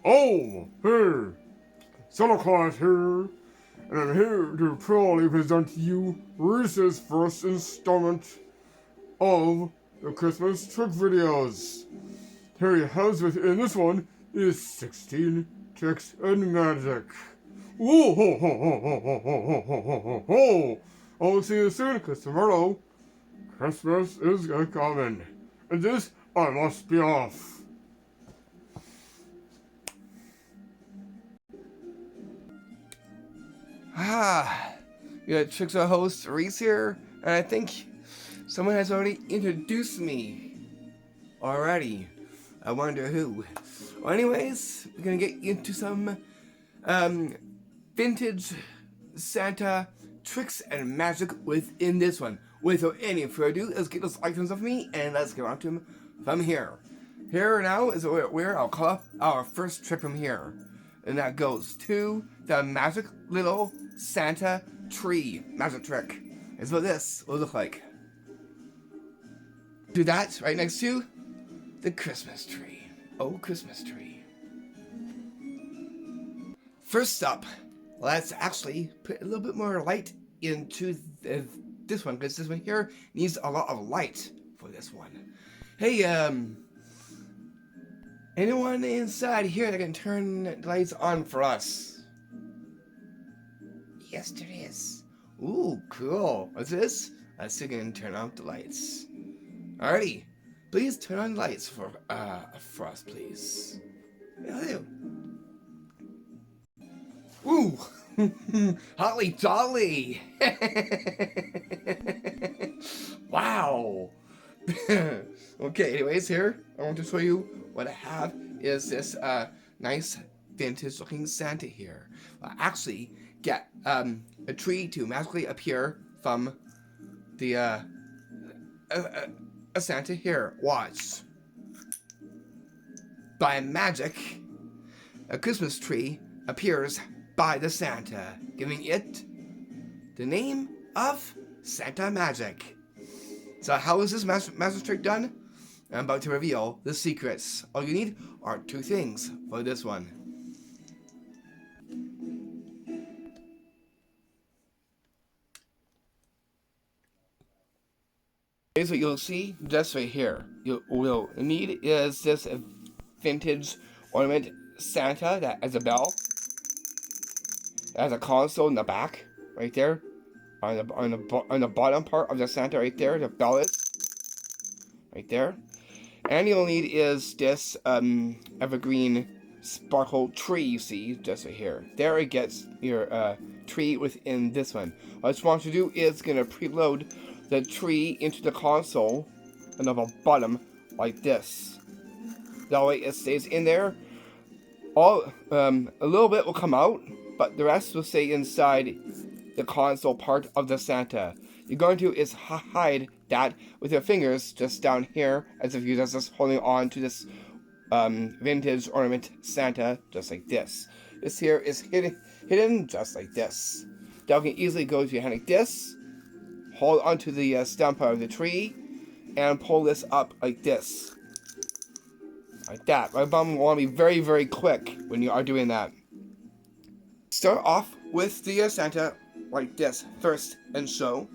Oh, hey, Santa Claus here, and I'm here to proudly present to you Rhys's first installment of the Christmas trick videos. Here he has within this one is 16 tricks and magic. Whoa, ho, ho, ho, ho, ho, ho, ho, ho, ho. I'll see you soon, because tomorrow, Christmas is coming. And this, I must be off. Yeah, Tricks host Rhys here, and I think someone has already introduced me already. I wonder who. Well, anyways, we're gonna get into some vintage Santa tricks and magic within this one. Without any further ado, let's get those items of me and let's get on to them from here. Here now is where I'll call up our first trick from here. And that goes to the magic little Santa tree magic trick. Is what this will look like. Do that right next to the Christmas tree. Oh, Christmas tree. First up, let's actually put a little bit more light into this one, because this one here needs a lot of light for this one. Hey, anyone inside here that can turn the lights on for us? Yes, there is. Ooh, cool. What's this? Let's see if we can turn off the lights. Alrighty. Please turn on the lights for us, please. Hello. Ooh. Holly Dolly. Wow. Okay, anyways, here I want to show you what I have is this nice vintage looking Santa here. Well, actually get a tree to magically appear from the a Santa here. Watch. By magic, a Christmas tree appears by the Santa, giving it the name of Santa Magic. So how is this magic trick done? I'm about to reveal the secrets. All you need are two things for this one. Here's what you'll see just right here. You will need is this vintage ornament Santa that has a bell. It has a console in the back, right there, on the bottom part of the Santa right there. The bell is right there, and you'll need is this evergreen sparkle tree you see just right here. There it gets your tree within this one. What you want to do is gonna preload the tree into the console and on the bottom like this. That way it stays in there. All a little bit will come out, but the rest will stay inside the console part of the Santa. You're going to is hide that with your fingers just down here, as if you're just holding on to this vintage ornament Santa, just like this. This here is hidden just like this. Now you can easily go to your hand like this, hold onto the stem part of the tree, and pull this up like this. Like that. My bum will want to be very, very quick when you are doing that. Start off with the Santa like this first, and so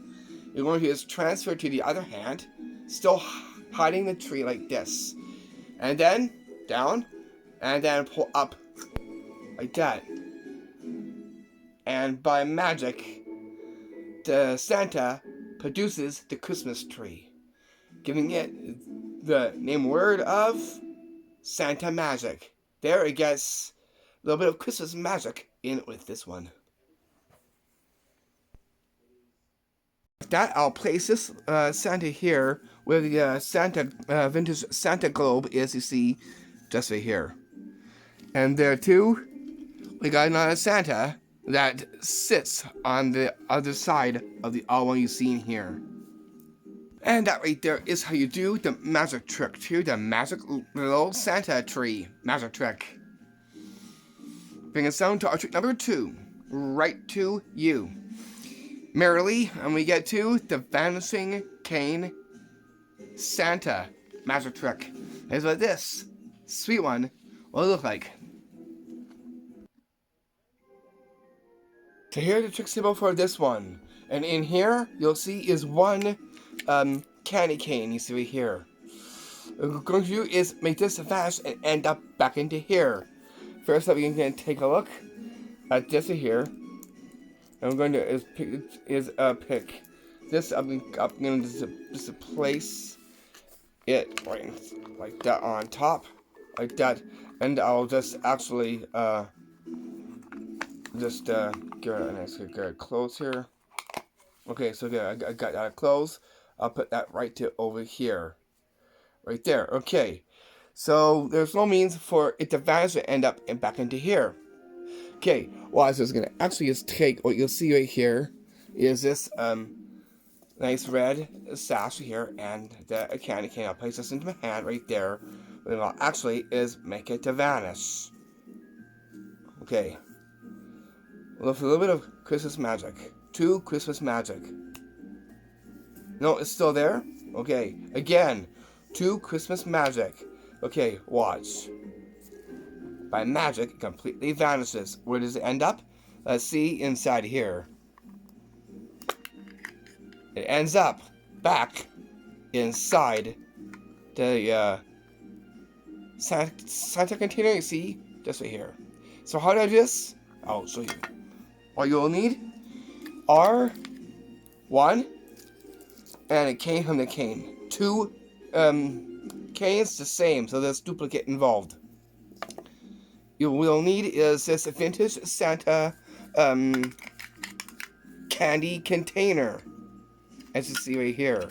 you're going to just transfer to the other hand, still hiding the tree like this, and then down, and then pull up like that. And by magic, the Santa produces the Christmas tree, giving it the name word of Santa Magic. There it gets a little bit of Christmas magic in with this one. With that, I'll place this Santa here where the Santa vintage Santa globe is, you see, just right here. And there too, we got another Santa that sits on the other side of the other one you see in here. And that right there is how you do the magic trick to the magic little Santa tree magic trick. Bring us down to our trick number 2, right to you. Merrily, and we get to the vanishing cane Santa magic trick. It's like this. Sweet one what it look like. So here's the trick symbol for this one. And in here, you'll see is one candy cane. You see right here. What we're going to do is make this vanish and end up back into here. First up, you're going to take a look at this here. And I'm going to pick this up. I'm going to just place it right like that on top, like that, and I'll just actually give it a nice good close here. Okay, so good. I got that close. I'll put that right to over here, right there. Okay, so there's no means for it to vanish and end up back into here. Okay, well, I was just gonna actually just take what you'll see right here is this nice red sash here and the candy cane. I'll place this into my hand right there. What I'll actually is make it to vanish. Okay. With a little bit of Christmas magic. 2 Christmas magic. No, it's still there? Okay. Again. 2 Christmas magic. Okay, watch. By magic, it completely vanishes. Where does it end up? Let's see inside here. It ends up back inside the Santa container, you see? Just right here. So how do I do this? I'll show you. All you'll need are 1 and a cane from the cane. 2 canes the same, so there's duplicate involved. You will need is this vintage Santa candy container, as you see right here.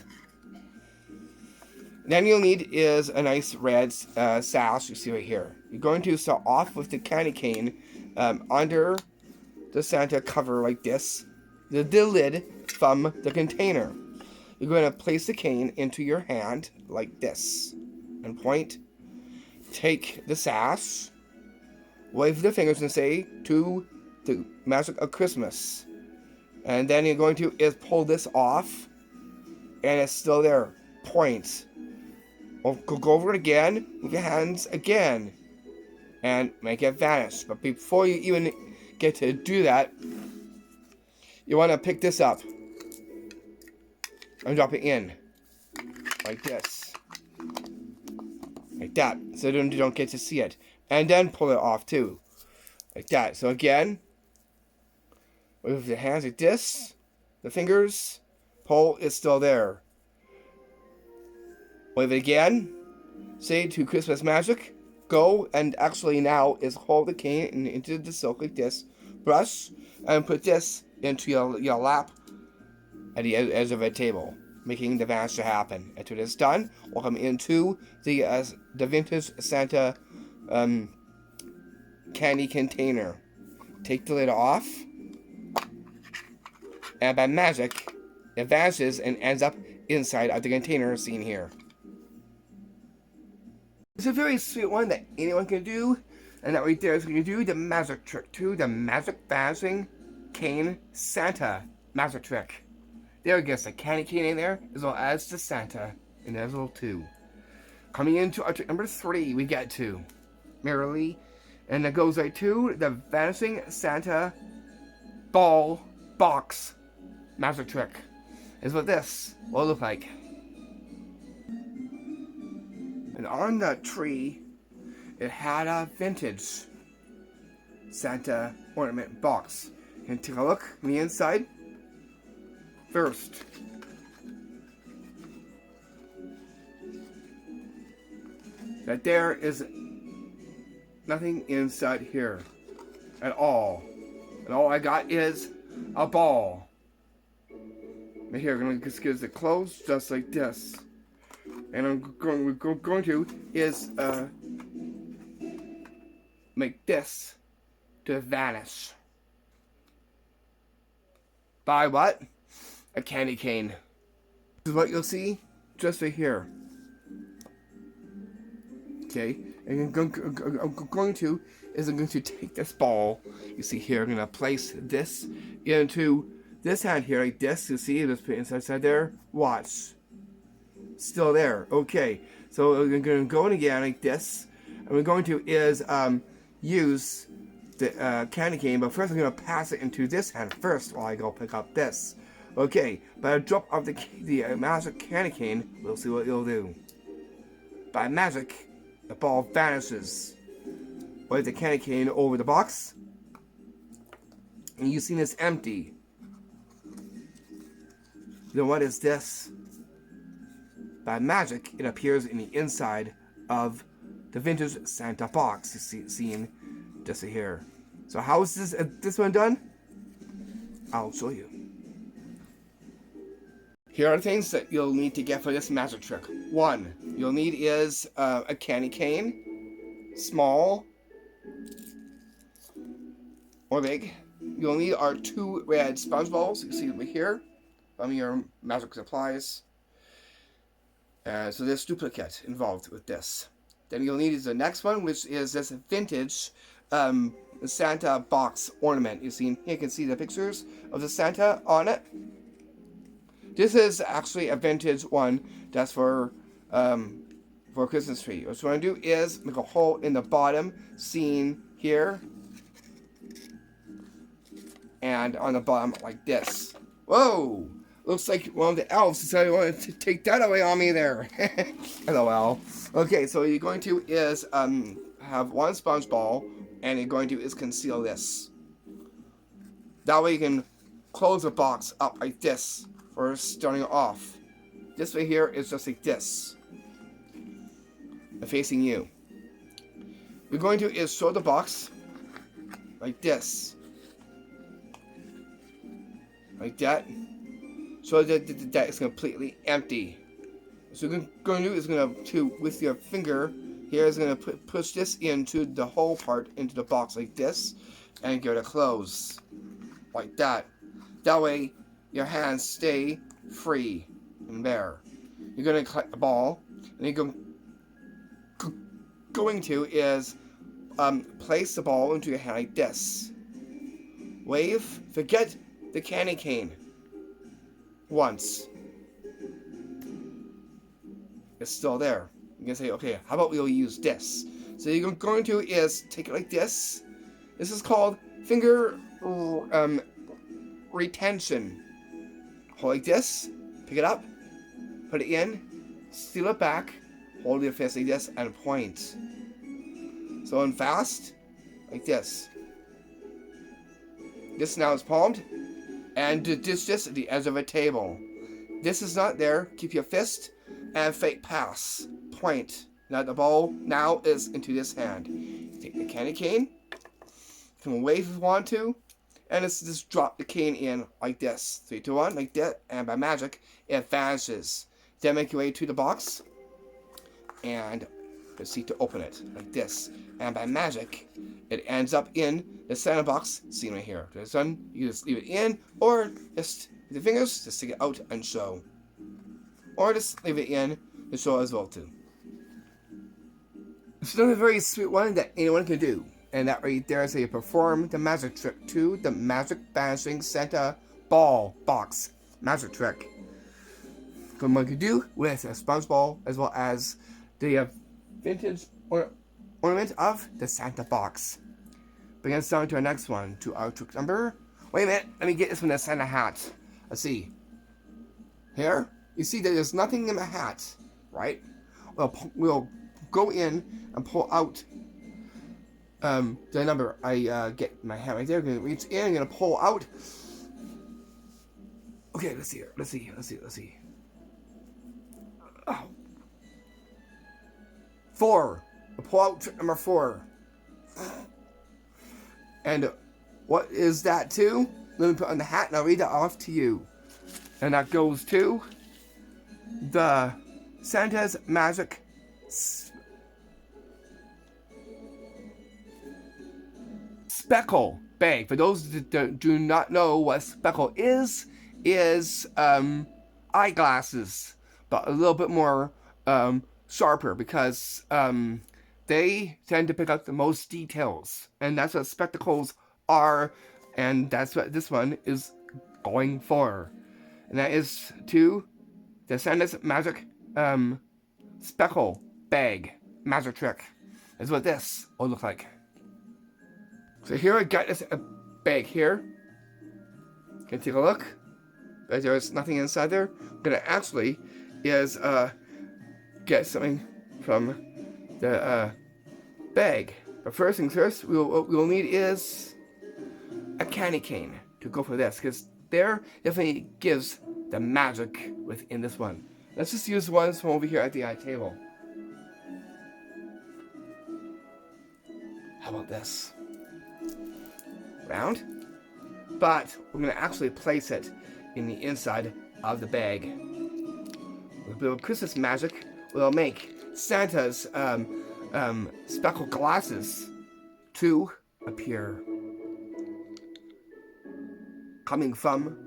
Then you'll need is a nice red sash, you see right here. You're going to start off with the candy cane under the Santa cover like this, the lid from the container. You're going to place the cane into your hand like this and point. Take the sash, wave the fingers and say to the magic of Christmas. And then you're going to pull this off and it's still there. Point. Go over it again with your hands again and make it vanish. But before you even get to do that, you want to pick this up and drop it in like this, like that, so you don't get to see it, and then pull it off too, like that. So again, with the hands like this, the fingers, pull, it's still there. Wave it again, say to Christmas magic, go, and actually now is hold the cane into the silk like this, brush, and put this into your lap at the edge of a table, making the vanish to happen. After this done, we'll come into the vintage Santa candy container. Take the lid off, and by magic, it vanishes and ends up inside of the container seen here. It's a very sweet one that anyone can do, and that right there is going to do the magic trick too, the magic vanishing cane Santa magic trick. There gets a candy cane in there, as well as the Santa in there as well too. Coming into our trick number 3, we get to merrily, and it goes right to the vanishing Santa ball box magic trick. Is what this will look like. And on the tree, it had a vintage Santa ornament box. And take a look on the inside. First, that there is nothing inside here at all. And all I got is a ball. Right here, I'm going to just get it closed just like this. And we're going to is make this to vanish. By what? A candy cane. This is what you'll see just right here. Okay, and I'm going to take this ball you see here. I'm going to place this into this hand here like this. You see, just put it inside there. Watch. Still there. Okay, so I'm going to go in again like this. And we're going to is use the candy cane, but first I'm going to pass it into this hand first while I go pick up this. Okay, by a drop of the magic candy cane, we'll see what it'll do. By magic, the ball vanishes. Wave the candy cane over the box, and you see it's empty. Then what is this? By magic, it appears in the inside of the vintage Santa box. You see just here. So how is this one done? I'll show you. Here are the things that you'll need to get for this magic trick. 1, you'll need is a candy cane, small or big. You'll need our 2 red sponge balls. You see over here from your magic supplies. So there's duplicate involved with this. Then you'll need is the next one, which is this vintage Santa box ornament. You can see the pictures of the Santa on it. This is actually a vintage one that's for a Christmas tree. What you want to do is make a hole in the bottom, seen here, and on the bottom like this. Whoa! Looks like one of the elves decided they wanted to take that away on me there. LOL. Okay, so what you're going to is have 1 sponge ball, and you're going to is conceal this. That way you can close the box up like this for starting it off. This way here is just like this, facing you. We're going to is show the box like this, like that, so that that is completely empty. So what you're going to do is going to with your finger here is going to push this into the whole part into the box like this, and give it a close like that. That way your hands stay free and there. You're going to collect the ball, and you're going to is place the ball into your hand like this. Wave, forget the candy cane once. It's still there. You can say, okay, how about we'll use this? So you're going to is take it like this. This is called finger retention. Hold like this, pick it up, put it in, steal it back, hold your fist like this, and point. So in fast, like this. This now is palmed, and this at the edge of a table. This is not there. Keep your fist and fake pass. Point. Now the ball now is into this hand. Take the candy cane. You can wave if you want to. And let's just drop the cane in like this. 3, 2, 1, like that. And by magic, it vanishes. Then make your way to the box. And proceed to open it like this. And by magic, it ends up in the center box seen right here. This one, you just leave it in, or just with the fingers, just stick it out and show. Or just leave it in to show as well too. It's another very sweet one that anyone can do. And that right there is how you perform the magic trick to the magic vanishing Santa ball box magic trick. What one can do with a sponge ball as well as the vintage ornament of the Santa box. Bring us down to our next one, to our trick number. Wait a minute, let me get this one, the Santa hat. Let's see. Here, you see that there's nothing in the hat, right? We'll go in and pull out the number. I get my hand right there. I'm gonna reach in. I'm gonna pull out. Okay, let's see here. Let's see. Oh. 4. I'll pull out trick number 4. And what is that to? Let me put on the hat and I'll read that off to you. And that goes to the Santa's Magic Speckle bag. For those that do not know what speckle is eyeglasses, but a little bit more sharper because they tend to pick up the most details, and that's what spectacles are, and that's what this one is going for, and that is to the Santa's Magic Speckle bag magic trick. That's what this will look like. So here I got this bag here. Can you take a look? But there's nothing inside there. I'm gonna actually is get something from the bag. But first things first, what we'll need is a candy cane to go for this, because there definitely gives the magic within this one. Let's just use ones from over here at the table. How about this? Round. But we're going to actually place it in the inside of the bag. With a bit of Christmas magic, we'll make Santa's speckled glasses to appear. Coming from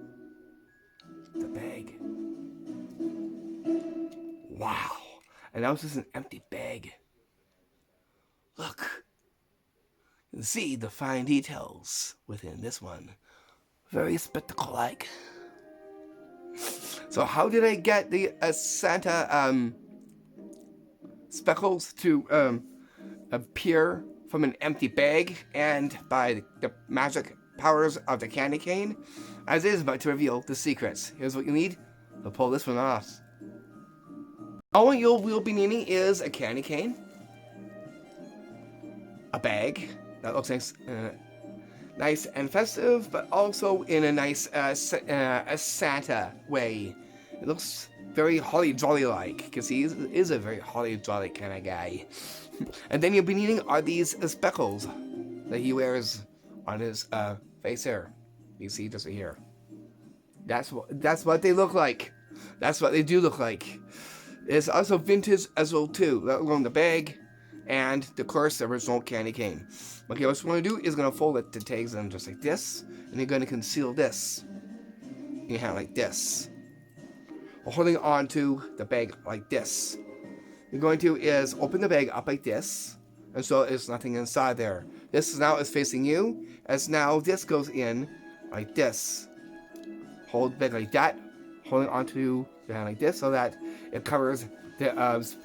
the bag. Wow. And now it's just an empty bag. Look. You can see the fine details within this one. Very spectacle-like. So how did I get the Santa speckles to appear from an empty bag and by the magic powers of the candy cane? As it is about to reveal the secrets. Here's what you need to pull this one off. All you'll be needing is a candy cane, a bag that looks nice, nice and festive, but also in a nice a Santa way. It looks very holly jolly like, because he is a very holly jolly kind of guy. And then you'll be needing are these speckles that he wears on his face here. You see just here. That's what they look like. That's what they do look like. It's also vintage as well too. Let alone the bag and the course the original candy cane. Okay, what you want to do is going to fold it the tags in just like this, and you're going to conceal this in your hand like this, while holding on to the bag like this. You're going to is open the bag up like this, and so there's nothing inside there. This now is facing you, as now this goes in like this. Hold the bag like that, holding onto your hand like this, so that it covers the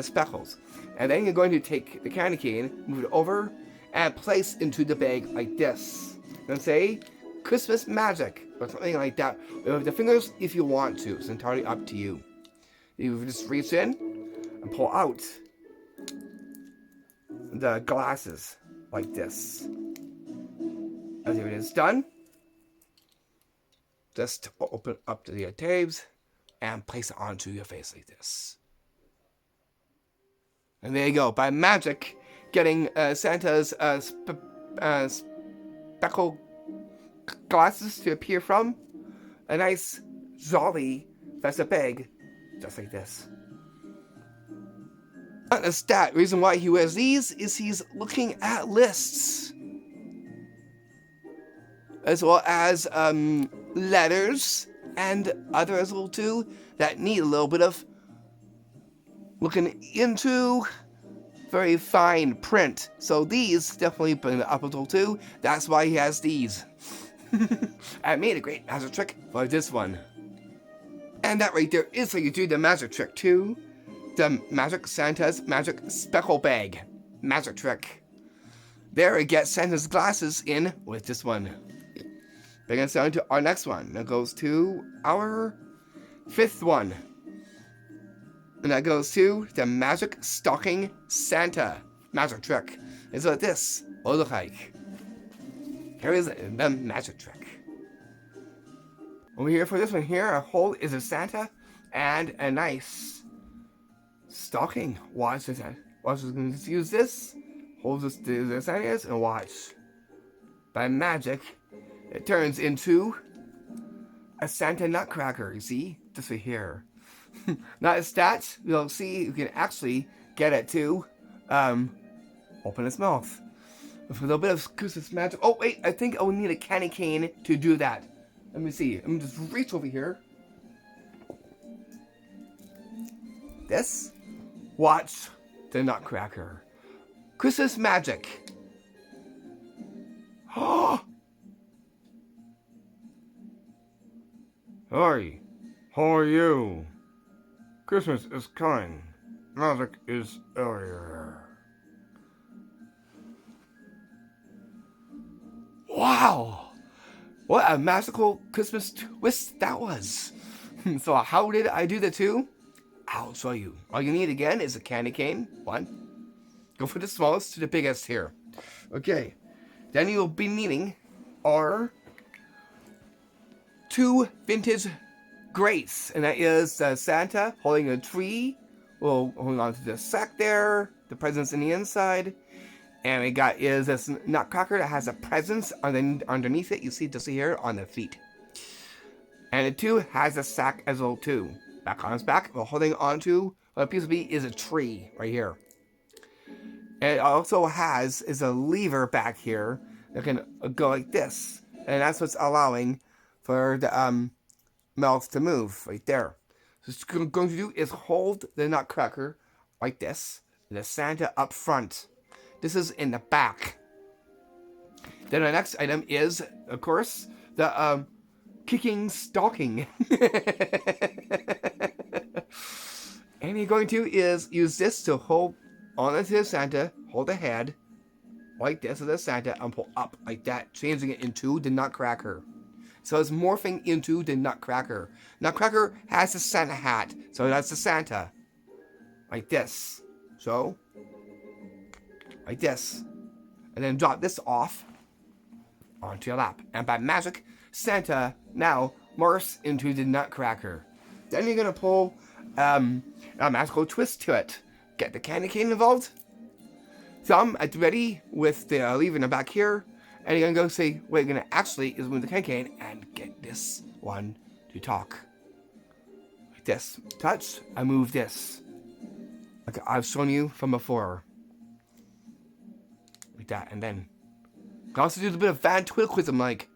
speckles. And then you're going to take the candy cane, move it over, and place into the bag like this. Then say, Christmas magic, or something like that. With the fingers if you want to. It's entirely up to you. You just reach in and pull out the glasses like this. As it is done, just open up the tabs and place it onto your face like this. And there you go. By magic, getting Santa's speckle glasses to appear from a nice, jolly festive bag, just like this. Not a stat. Reason why he wears these is he's looking at lists, as well as letters and other as well too that need a little bit of looking into. Very fine print. So these definitely bring it up a little too. That's why he has these. I made a great magic trick for this one. And that right there is how you do the magic trick too. The Magic Santa's Magic Speckle Bag magic trick. There we get Santa's glasses in with this one. Bringing us down to our next one. That goes to our 5th one. And that goes to the Magic Stocking Santa magic trick. It's what this will look like. Here is the magic trick. Over here for this one here, our hold is a Santa and a nice stocking. Watch this. Watch, we're going to use this. Hold this to the Santa's and watch. By magic, it turns into a Santa nutcracker. You see? Just right here. Not a stat. You'll see you can actually get it to open its mouth. With a little bit of Christmas magic. Oh wait, I think I will need a candy cane to do that. Let me see. Let me just reach over here. This. Watch the nutcracker. Christmas magic. Oh! Hi, how are you? Christmas is coming. Magic is everywhere. Wow! What a magical Christmas twist that was. So how did I do the two? I'll show you. All you need again is a candy cane. One. Go from the smallest to the biggest here. Okay. Then you'll be needing our 2 vintage grates. And that is Santa holding a tree. We'll hold on to the sack there. The presents in the inside. And we got is this nutcracker that has a presents underneath it. You see just here on the feet. And the 2 has a sack as well too. Back on its back, we're holding on to what appears to be is a tree right here. And it also has is a lever back here that can go like this. And that's what's allowing for the mouth to move right there. So what you're going to do is hold the nutcracker like this. And the Santa up front. This is in the back. Then the next item is, of course, the kicking stocking. And you're going to is use this to hold on to the Santa, hold the head like this of the Santa, and pull up like that, changing it into the nutcracker. So it's morphing into the nutcracker. Nutcracker has a Santa hat, so that's the Santa. Like this. So like this. And then drop this off onto your lap. And by magic, Santa now morphs into the nutcracker. Then you're going to pull a magical twist to it. Get the candy cane involved. Thumb at the ready with the lever in the back here. And you're going to go say, what you're going to actually is move the candy cane and get this one to talk. Like this. Touch, I move this. Like I've shown you from before. Like that, and then you can also do a bit of ventriloquism, like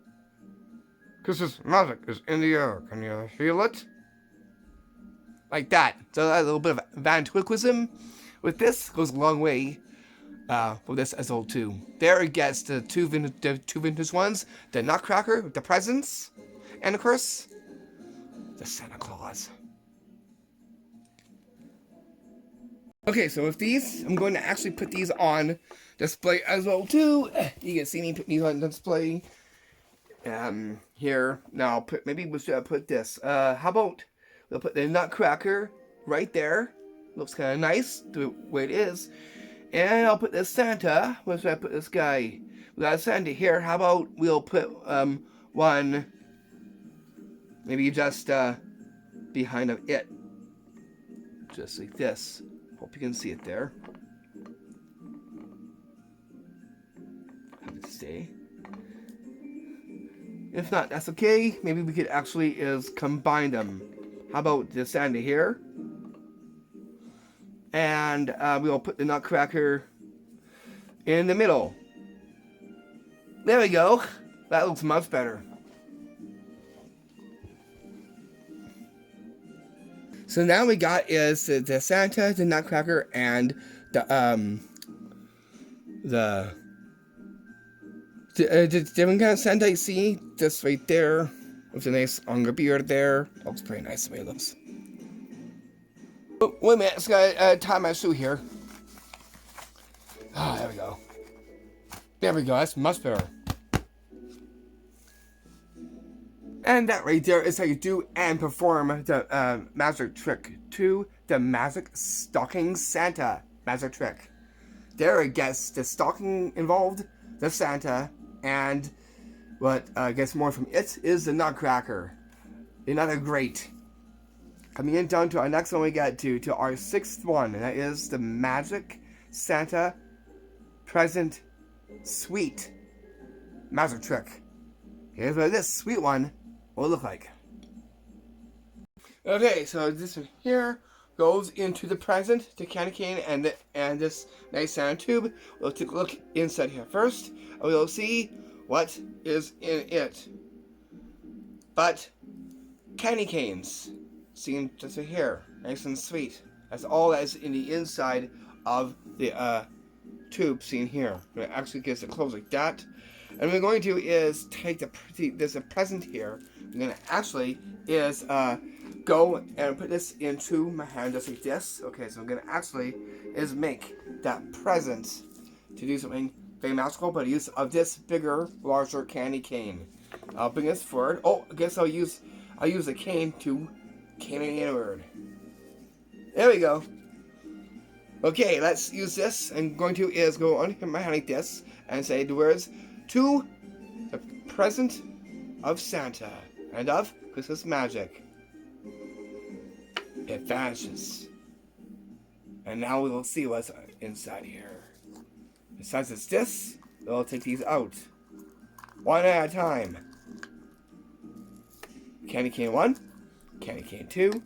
Christmas magic is in the air. Can you feel it? Like that. So a little bit of ventriloquism with this goes a long way for this as well too. There it gets the two vintage ones, the nutcracker with the presents, and of course the Santa Claus. Okay, so with these, I'm going to actually put these on display as well too. You can see me put these on display here. Now, maybe we should put this. How about we'll put the nutcracker right there. Looks kind of nice the way it is. And I'll put this Santa. Where should I put this guy? We got a Santa here. How about we'll put one maybe just behind of it, just like this. Hope you can see it there. Have it stay. If not, that's okay. Maybe we could actually combine them. How about the Santa here? And we'll put the nutcracker in the middle. There we go. That looks much better. So now we got is the Santa, the nutcracker, and the different kind of Santa you see just right there with a nice longer beard there. Looks pretty nice the way it looks. Oh, wait a minute, I just gotta tie my shoe here. Ah, there we go. There we go, that's much better. And that right there is how you do and perform the magic trick to the magic stocking Santa magic trick. There it gets the stocking involved, the Santa, and what gets more from it is the nutcracker. Another great. Coming in down to our next one, we get to our 6th one, and that is the magic Santa present sweet magic trick. Here's what this sweet one will look like. Okay, so this one here goes into the present, the candy cane, and this nice Santa tube. We'll take a look inside here first, and we'll see what is in it. But candy canes, seen just right here, nice and sweet. That's all that is in the inside of the tube seen here. It actually gets it closed like that. And what we're going to do is take there's a present here. I'm going to actually go and put this into my hand just like this. Okay, so I'm going to actually make that present to do something very magical, but use of this bigger, larger candy cane. I'll bring this forward. Oh, I guess I'll use a cane to cane it inward. There we go. Okay, let's use this. I'm going to go on my hand like this and say the words to the present of Santa and of Christmas magic. It vanishes. And now we will see what's inside here. Besides it's this, we'll take these out. One at a time. Candy cane 1, candy cane 2,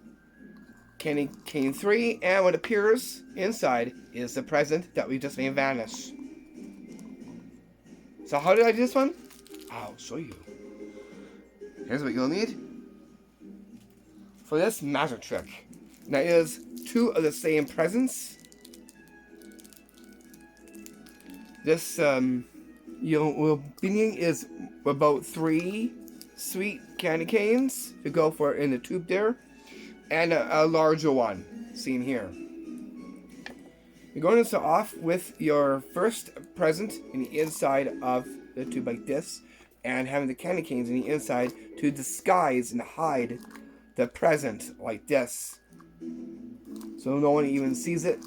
candy cane 3, and what appears inside is the present that we just made vanish. So how did I do this one? I'll show you. Here's what you'll need for this magic trick. That is 2 of the same presents. This beginning is about 3 sweet candy canes to go for in the tube there, and a larger one seen here. You're going to start off with your first present in the inside of the tube like this, and having the candy canes in the inside to disguise and hide the present like this, so no one even sees it.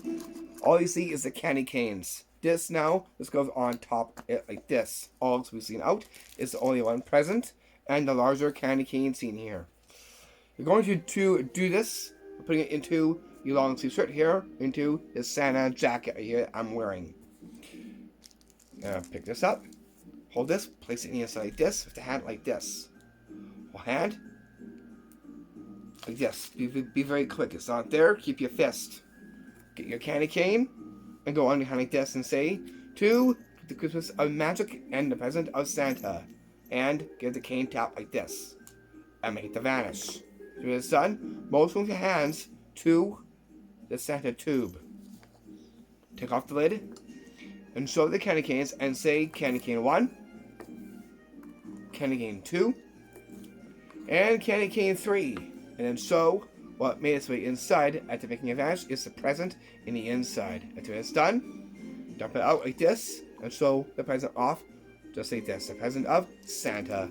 All you see is the candy canes. This goes on top of it like this. All we've seen out is the only one present, and the larger candy cane seen here. You're going to do this, putting it into your long sleeve shirt here, into this Santa jacket here I'm wearing. Pick this up, hold this, place it in the inside like this, with the hand like this. Hold hand, like this. Be very quick. It's not there, keep your fist. Get your candy cane, and go on behind like this and say, to the Christmas of magic and the present of Santa. And give the cane tap like this. And make it vanish. When it's done, motion with your hands to the Santa tube. Take off the lid and show the candy canes and say candy cane 1, candy cane 2, and candy cane 3. And then show what made its way inside after making it vanish is the present in the inside. After it's done, dump it out like this and show the present off just like this. The present of Santa.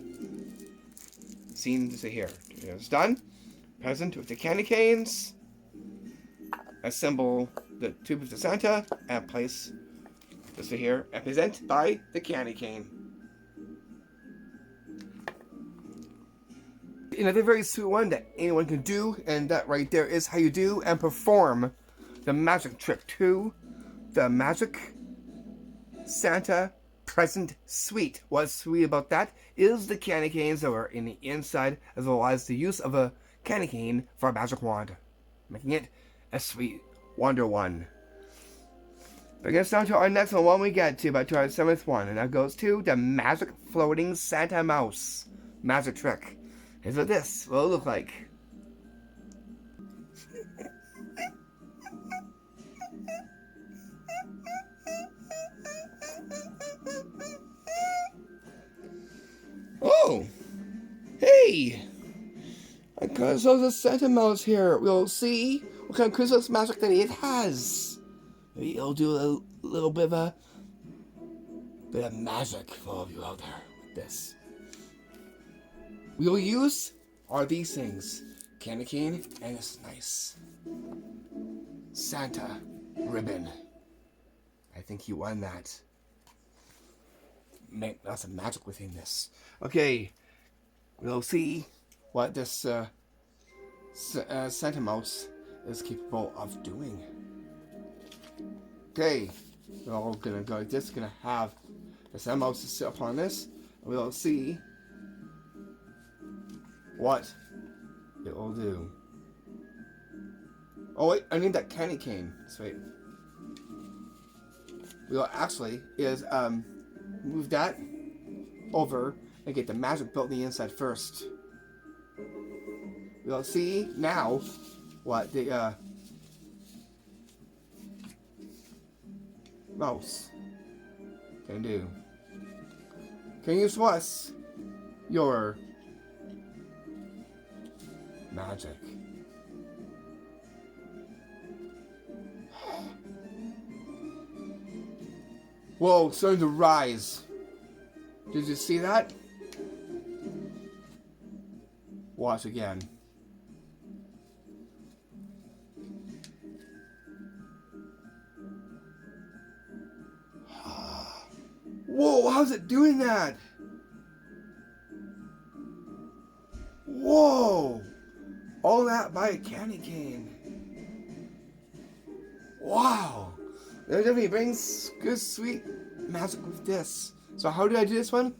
Seen this here. When it's done, present with the candy canes. Assemble the tube of the Santa and place this here and present by the candy cane. Another very sweet one that anyone can do, and that right there is how you do and perform the magic trick to the magic Santa present suite. What's sweet about that is the candy canes that are in the inside, as well as the use of a candy cane for a magic wand, making it a sweet wonder one. Bring us down to our next one when we get to our 7th one, and that goes to the magic floating Santa mouse magic trick. Here's what this will look like. Oh, hey! I got ourselves a Santa mouse here. We'll see what kind of Christmas magic that it has. Maybe it'll do a little bit of magic for all of you out there with this. We'll use are these things: candy cane and this nice Santa ribbon. I think he won that. Lots of magic within this. Okay, we'll see what this Santa mouse is capable of doing. Okay, we're all gonna go like this. Gonna have the Santa mouse sit upon this. And we'll see what it will do. Oh wait, I need that candy cane. Sweet. We'll actually move that over and get the magic built in the inside first. We'll see now what the mouse can do. Can you show us your magic? Whoa, it's starting to rise. Did you see that? Watch again. Whoa, how's it doing that? Whoa! All that by a candy cane. Wow! That definitely brings good sweet magic with this. So how do I do this one?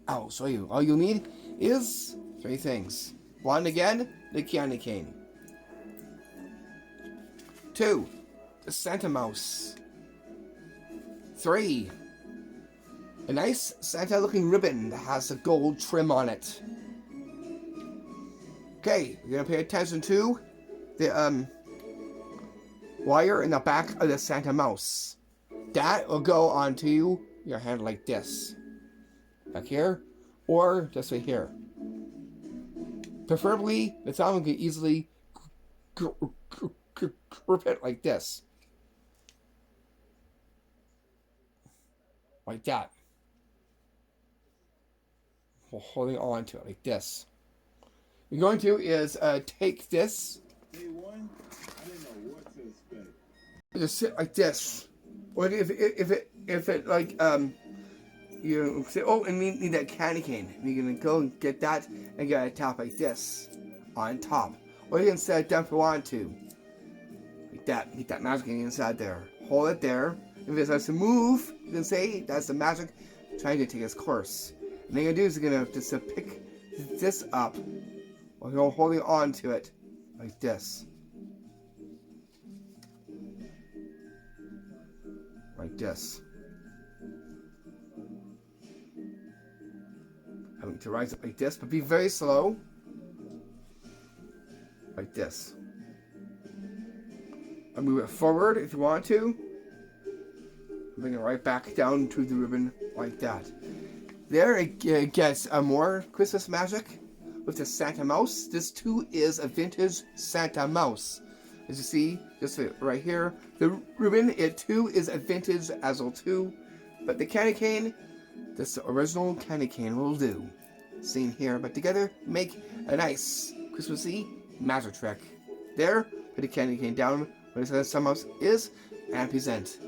I'll show you. All you'll need is 3 things. 1, again, the candy cane. 2, the Santa Mouse. 3, a nice Santa looking ribbon that has a gold trim on it. Okay, you're gonna pay attention to the wire in the back of the Santa Mouse. That will go onto your hand like this. Back here, or just right here. Preferably, the thumb can easily grip it like this. Like that. While holding on to it like this. What you're going to is take this. Day one, I didn't know what to expect. Just sit like this. Or if it like you say, oh, and we need that candy cane. You're gonna go and get that and get a top like this on top. Or you can set it down if you want to. Like that. Get that magic inside there. Hold it there. If it starts to move, you can say that's the magic trying to take its course. And then you're gonna do is you're gonna just pick this up while you're holding on to it like this. Like this. Having to rise up like this, but be very slow. Like this. And move it forward if you want to. Bring it right back down to the ribbon like that. There it gets more Christmas magic with the Santa Mouse. This too is a vintage Santa Mouse. As you see, just right here, the ribbon, it too is a vintage as well too. But the candy cane, this original candy cane will do. Seen here, but together make a nice Christmassy magic trick. There, put the candy cane down where the Santa Mouse is, and present.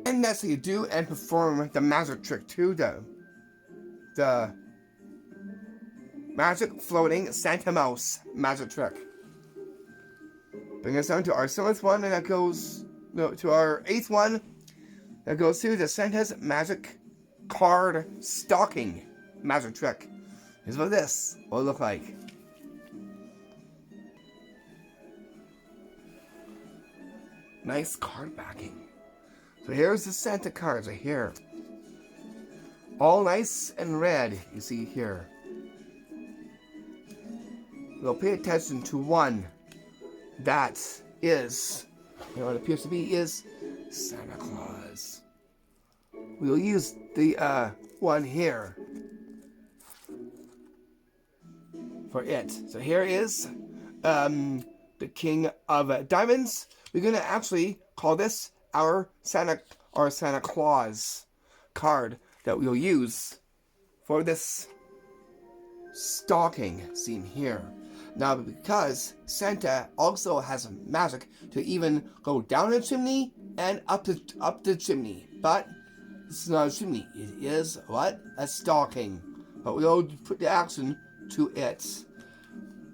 And that's how you do and perform the magic trick too, though. The magic floating Santa Mouse magic trick. Bring us down to our 7th one, and that goes to our 8th one. That goes to the Santa's magic card stocking magic trick. Here's what this will look like. Nice card backing. So here's the Santa cards right here. All nice and red, you see here. We'll pay attention to one that is, what it appears to be is Santa Claus. We'll use the one here for it. So here is the King of Diamonds. We're gonna actually call this our Santa Claus card that we'll use for this stocking seen here. Now, because Santa also has magic to even go down the chimney and up the chimney, but this is not a chimney. It is what? A stocking. But we'll put the action to it.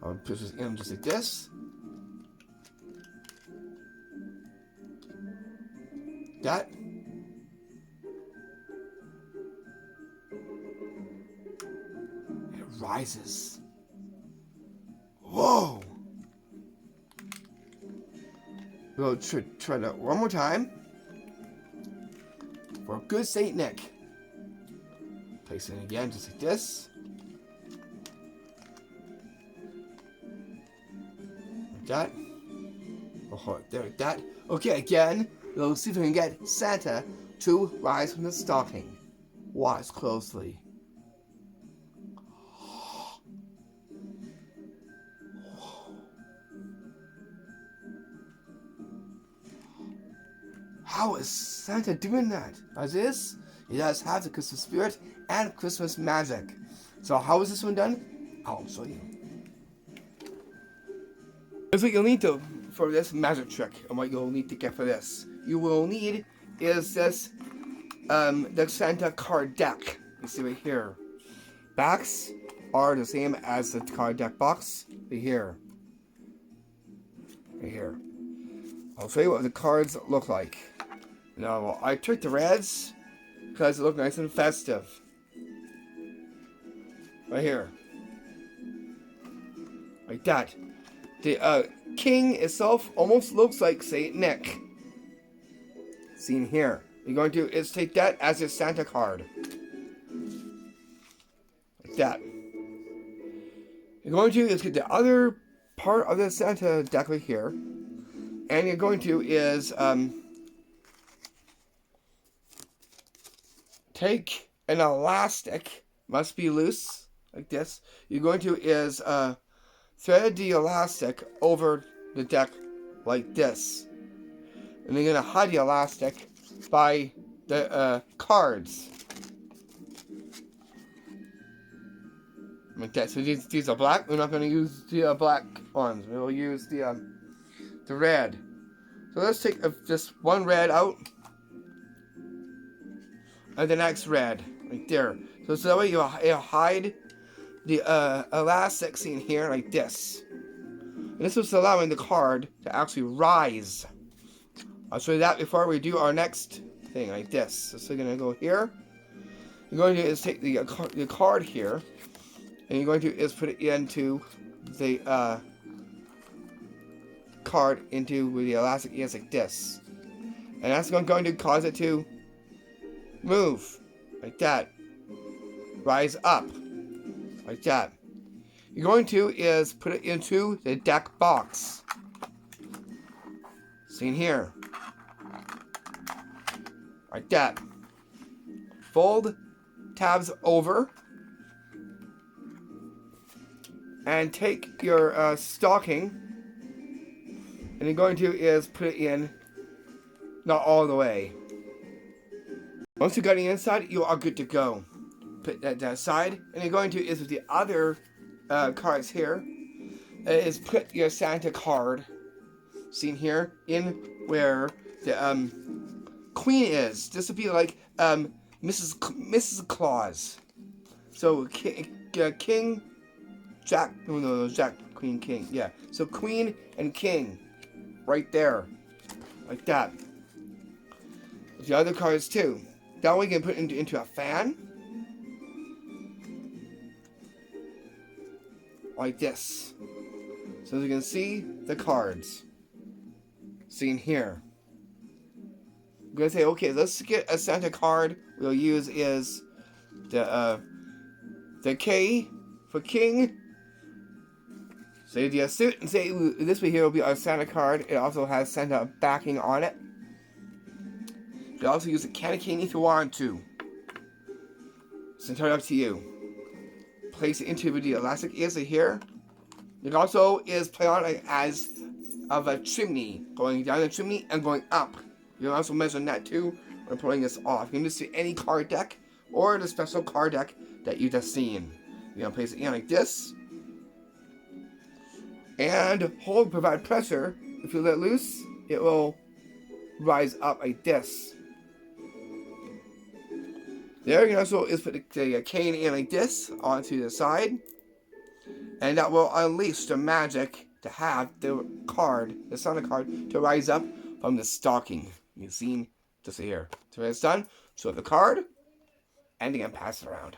I'll put this in just like this. That. It rises. Whoa! We'll try that one more time. For good Saint Nick. Place it again just like this. Like that. Oh, there, like that. Okay, again. We'll see if we can get Santa to rise from the stocking. Watch closely. how is Santa doing that? As is, he does have the Christmas spirit and Christmas magic. So how is this one done? I'll show you. Here's what you'll need to for this magic trick, and what you'll need to get for this. You will need is this the Santa card deck. You see right here. Backs are the same as the card deck box. Right here. Right here. I'll show you what the cards look like. Now, I took the reds because they look nice and festive. Right here. Like that. The king itself almost looks like Saint Nick. Seen here. You're going to is take that as your Santa card. Like that. You're going to is get the other part of the Santa deck right here. And you're going to is take an elastic, must be loose, like this. You're going to is thread the elastic over the deck like this. And you're going to hide the elastic by the cards. Like that. So these are black. We're not going to use the black ones. We'll use the red. So let's take just one red out. And the next red. Right there. So that way you'll hide the elastic seen here like this. And this is allowing the card to actually rise. I'll show you that before we do our next thing like this. So you're going to go here. You're going to is take the card here. And you're going to is put it into the card into where the elastic is like this. And that's going to cause it to move like that. Rise up like that. You're going to is put it into the deck box. Seen here. Like that. Fold tabs over. And take your stocking. And you're going to is put it in. Not all the way. Once you got it inside, you are good to go. Put that aside. And you're going to is with the other cards here. Is put your Santa card. Seen here. In where the Queen is. This would be like Mrs. Claus. So King, Jack, no, Jack, Queen, King. Yeah. So Queen and King, right there, like that. The other cards too. That way you can put it into a fan, like this. So you can see the cards. Seen here. I'm gonna say, okay, let's get a Santa card. We'll use is the K for King. Say the suit and say this one here will be our Santa card. It also has Santa backing on it. You can also use a candy cane if you want to. It's entirely up to you. Place it into the elastic is here. It also is play on it as of a chimney, going down the chimney and going up. You can also measure that too when pulling this off. You can just see any card deck or the special card deck that you just seen. You're gonna place it in like this. And hold, provide pressure. If you let loose, it will rise up like this. There you can also is put the cane in like this onto the side. And that will unleash the magic to have the card, the Santa card, to rise up from the stocking. You've seen just here. So when it's done, show the card, and again pass it around.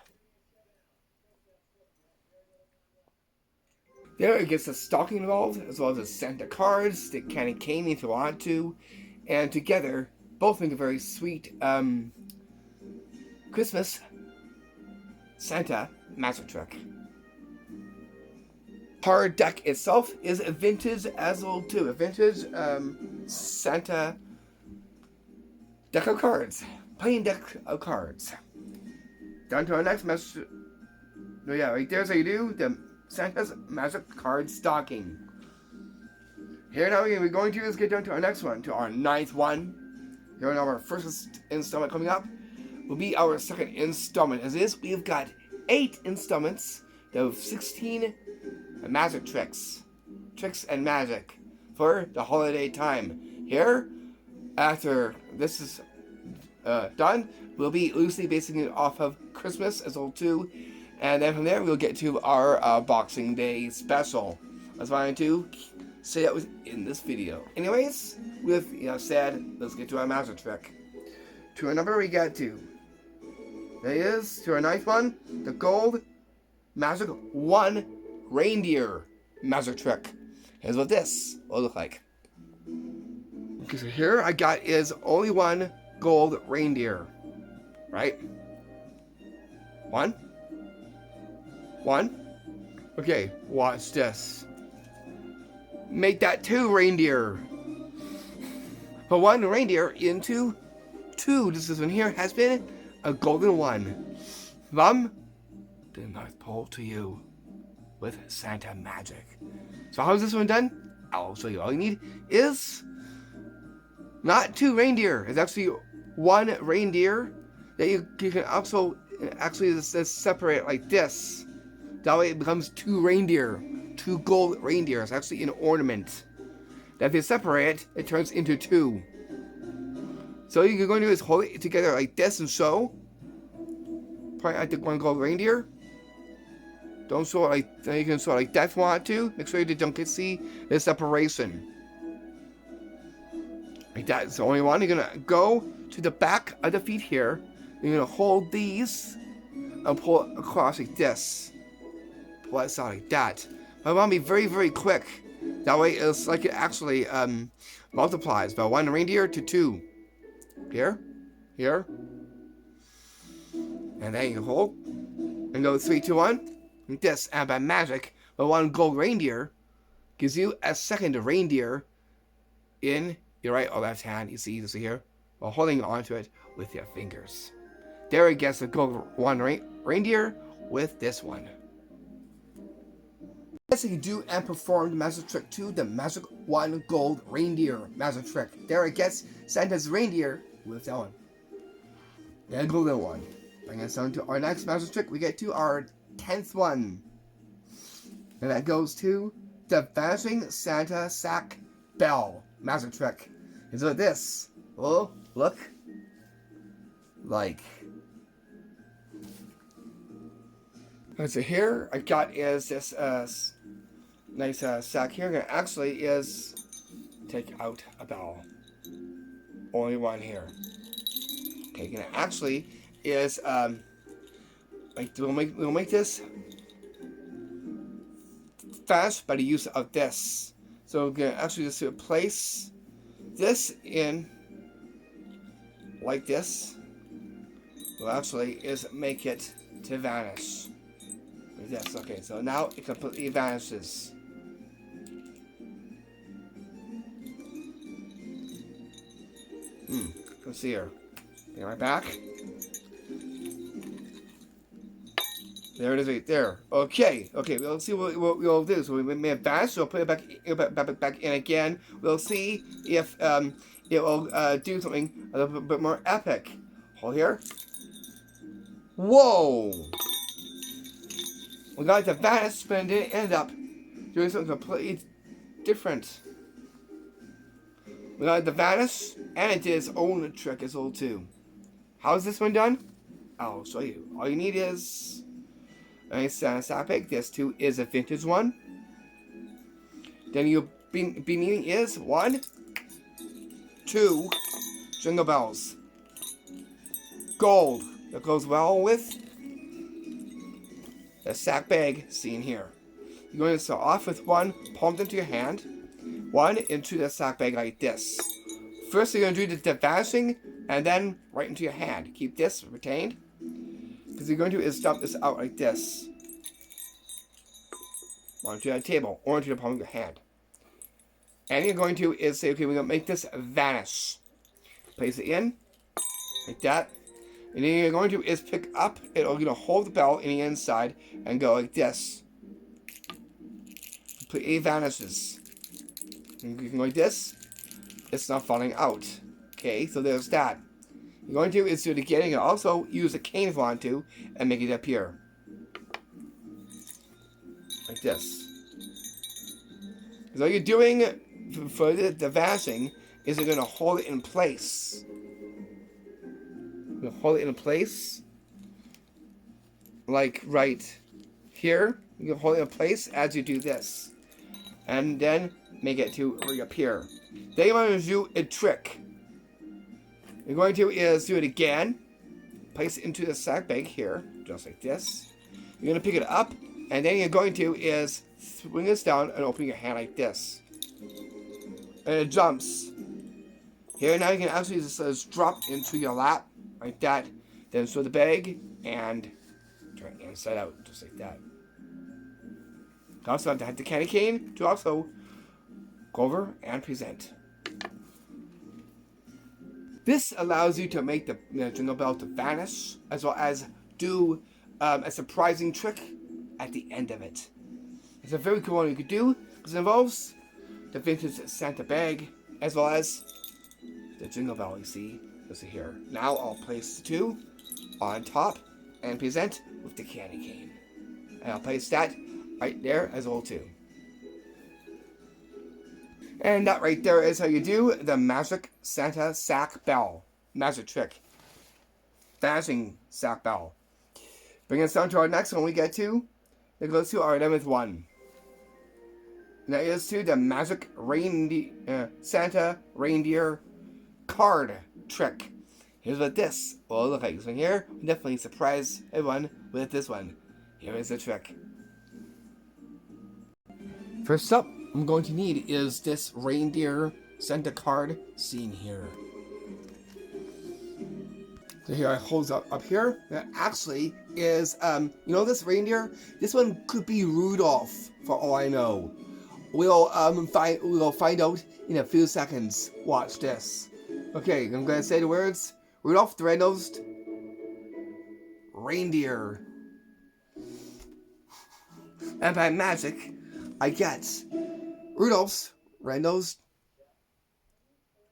There it gets the stocking involved, as well as the Santa cards, the candy cane if you want to, and together, both make a very sweet Christmas Santa magic trick. Card deck itself is a vintage as well too, a vintage Santa deck of cards, plain deck of cards. Down to our next message. Oh yeah, right there's how you do the Santa's magic card stocking. Here now we're going to is get down to our next one, to our ninth one. Here on our first installment coming up will be our second installment. As is, we've got 8 installments of 16 magic tricks and magic for the holiday time. Here, after this is done, we'll be loosely basing it off of Christmas as well too, and then from there we'll get to our Boxing Day special. That's what I wanted to say that was in this video. Anyways, with said, let's get to our magic trick. To our number we get to. That is to our 9th one, the gold magic 1 reindeer magic trick. Here's what this will look like. Okay, so here I got is only 1 gold reindeer, right? 1. Okay, watch this. Make that 2 reindeer. Put 1 reindeer into 2. This one here has been a golden one from the North Pole to you with Santa magic. So how's this one done? I'll show you. All you need is not 2 reindeer. It's actually 1 reindeer that you can also actually separate like this. That way it becomes 2 reindeer. 2 gold reindeer. It's actually an ornament. That if you separate it, turns into 2. So what you're going to do is hold it together like this and show. Point at the 1 gold reindeer. Don't show it like, you can show it like that if you want to. Make sure you don't see the separation. Like that. It's the only one. You're going to go to the back of the feet here. You're going to hold these and pull it across like this. Pull it out like that. But I want to be very, very quick. That way it's like it actually multiplies by 1 reindeer to 2. Here. And then you hold. And go 3, 2, 1. Like this. And by magic, the 1 gold reindeer gives you a 2nd reindeer in your right or left hand. You see here? While holding onto it with your fingers. There it gets the gold 1 reindeer with this one. Yes, you can do and perform the magic trick 2, the magic 1 gold reindeer magic trick. There it gets Santa's reindeer with that one. And a golden one. Bring us on to our next magic trick. We get to our 10th one. And that goes to the Vanishing Santa Sack Bell magic trick. And so this will look like. And so here I got is this nice sack here. And actually is take out a bell. Only 1 here. Okay, and actually is like we'll make this fast by the use of this. So we're gonna actually just place this in like this. Well, actually is make it to vanish. Like this. Okay, so now it completely vanishes. Let's see here. Get right back. There it is right there. Okay, we'll see what we'll do. So we may have vanished, so we'll put it back in again. We'll see if it will do something a little bit more epic. Hold here. Whoa! We got it to vanish, but it didn't end up doing something completely different. We got it to vanish, and it did its own trick as well too. How's this one done? I'll show you. All you need is a nice sack bag. This too is a vintage one. Then you'll be needing is 1, 2 jingle bells. Gold. That goes well with the sack bag seen here. You're going to start off with 1 palmed into your hand. 1 into the sack bag like this. First you're going to do the vanishing and then right into your hand. Keep this retained. Because you're going to is dump this out like this. Onto the table or into the palm of your hand. And you're going to is say, okay, we're going to make this vanish. Place it in. Like that. And then you're going to is pick up. It'll hold the bell in the inside and go like this. Completely vanishes. And you can go like this. It's not falling out. Okay, so there's that. You're going to is do it again. You can also use a cane if you want to and make it appear. Like this. So all you're doing for the vanishing is you're going to hold it in place. You're going to hold it in place. Like right here. You can hold it in place as you do this. And then make it to reappear. Then you're going to do a trick. You're going to is do it again. Place it into the sack bag here. Just like this. You're going to pick it up. And then you're going to is swing this down and open your hand like this. And it jumps. Here now you can actually just drop into your lap. Like that. Then throw the bag and turn it inside out. Just like that. You also have to have the candy cane to also go over and present. This allows you to make the jingle bell to vanish, as well as do a surprising trick at the end of it. It's a very cool one you could do, because it involves the vintage Santa bag, as well as the jingle bell you see here. Now I'll place the two on top and present with the candy cane. And I'll place that right there as well too. And that right there is how you do the magic Santa sack bell. Magic trick. Vanishing sack bell. Bring us down to our next one we get to. It goes to our 11th one. And that is to the magic Santa reindeer card trick. Here's what this will look like. So here, we'll definitely surprise everyone with this one. Here is the trick. First up, I'm going to need is this reindeer Santa card seen here. So here I hold up here. That actually is, you know this reindeer? This one could be Rudolph, for all I know. We'll find out in a few seconds. Watch this. Okay, I'm gonna say the words. Rudolph the Red-Nosed Reindeer. And by magic, I get Rudolph's red-nosed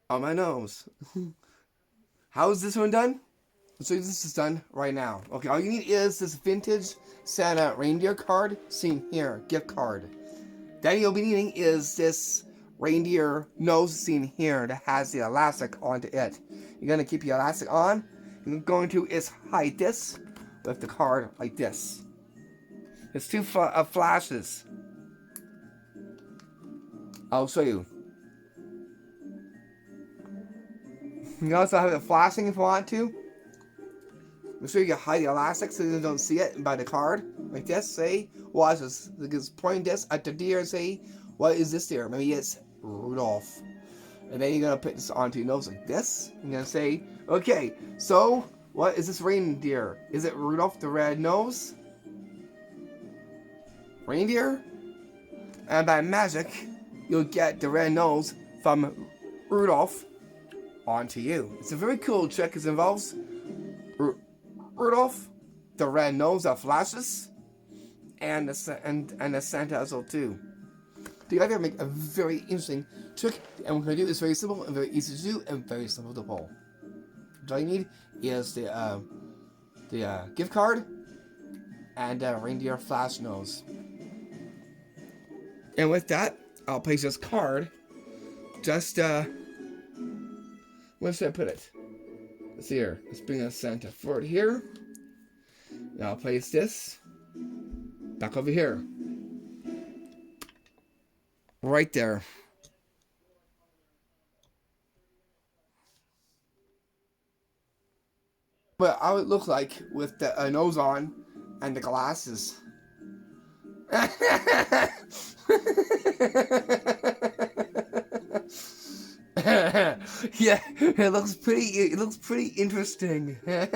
on my nose. How is this one done? So this is done right now. Okay, all you need is this vintage Santa reindeer card seen here, gift card. Then you'll be needing is this reindeer nose seen here that has the elastic onto it. You're gonna keep the elastic on. You're going to is hide this with the card like this. It's two flashes. I'll show you. You can also have it flashing if you want to. Make sure you hide the elastic so you don't see it by the card. Like this, say, watch this. Just point this at the deer and say, what is this deer? Maybe it's Rudolph. And then you're going to put this onto your nose like this. You're going to say, okay, so what is this reindeer? Is it Rudolph the Red-Nosed Reindeer? And by magic, you'll get the red nose from Rudolph onto you. It's a very cool trick. It involves Rudolph, the red nose that flashes, and the Santa as well too. Together make a very interesting trick, and what we're going to do is very simple and very easy to do and very simple to pull. All you need is the gift card and the reindeer flash nose. And with that, I'll place this card just, where should I put it? Let's see here. Let's bring a Santa forward here. And I'll place this back over here. Right there. But how it look like with the nose on and the glasses. Yeah, it looks pretty interesting. A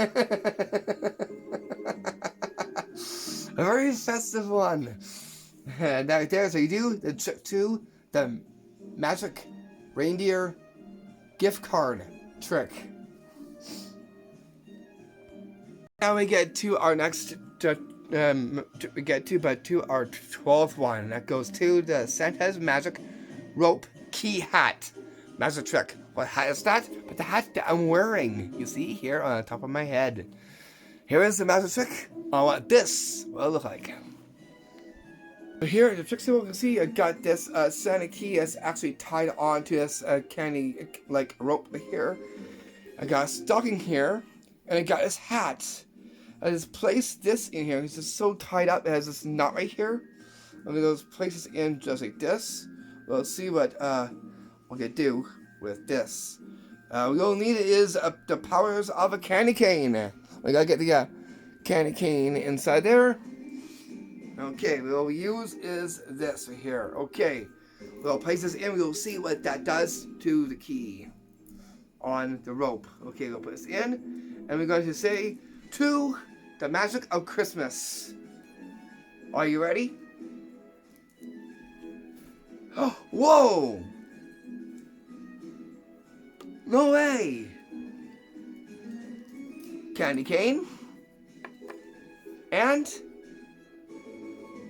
very festive one. And right there, so you do the trick to the magic reindeer gift card trick. Now we get to our next our 12th one. That goes to the Santa's magic rope key hat. magic trick. What hat is that? But the hat that I'm wearing. You see here on the top of my head. Here is the magic trick on what this will look like. Here, the trick symbol, you can see I got this Santa key that's actually tied onto this candy like rope here. I got a stocking here, and I got this hat. I just placed this in here. It's just so tied up. It has this knot right here. I'm gonna go place this in just like this. We'll see what we can do with this. We'll need is the powers of a candy cane. We gotta get the candy cane inside there. Okay, what we'll use is this right here. Okay, we'll place this in. We'll see what that does to the key on the rope. Okay, we'll put this in, and we're going to say, "To the magic of Christmas." Are you ready? Oh, whoa! No way! Candy cane. And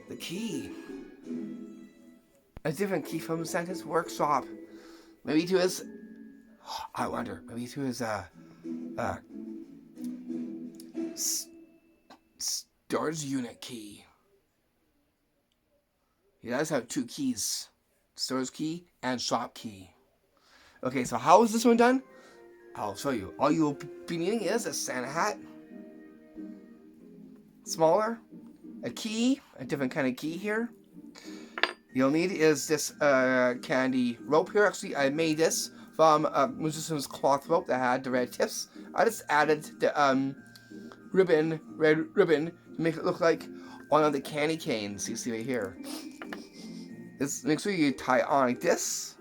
the key. A different key from Santa's workshop. Maybe to his... I wonder. Maybe to his, storage unit key. He does have two keys. Storage key and shop key. Okay, so how is this one done? I'll show you. All you'll be needing is a Santa hat. Smaller. A key. A different kind of key here. You'll need is this candy rope here. Actually, I made this from musician's cloth rope that had the red tips. I just added the red ribbon, to make it look like one of the candy canes you see right here. Just make sure you tie it on like this.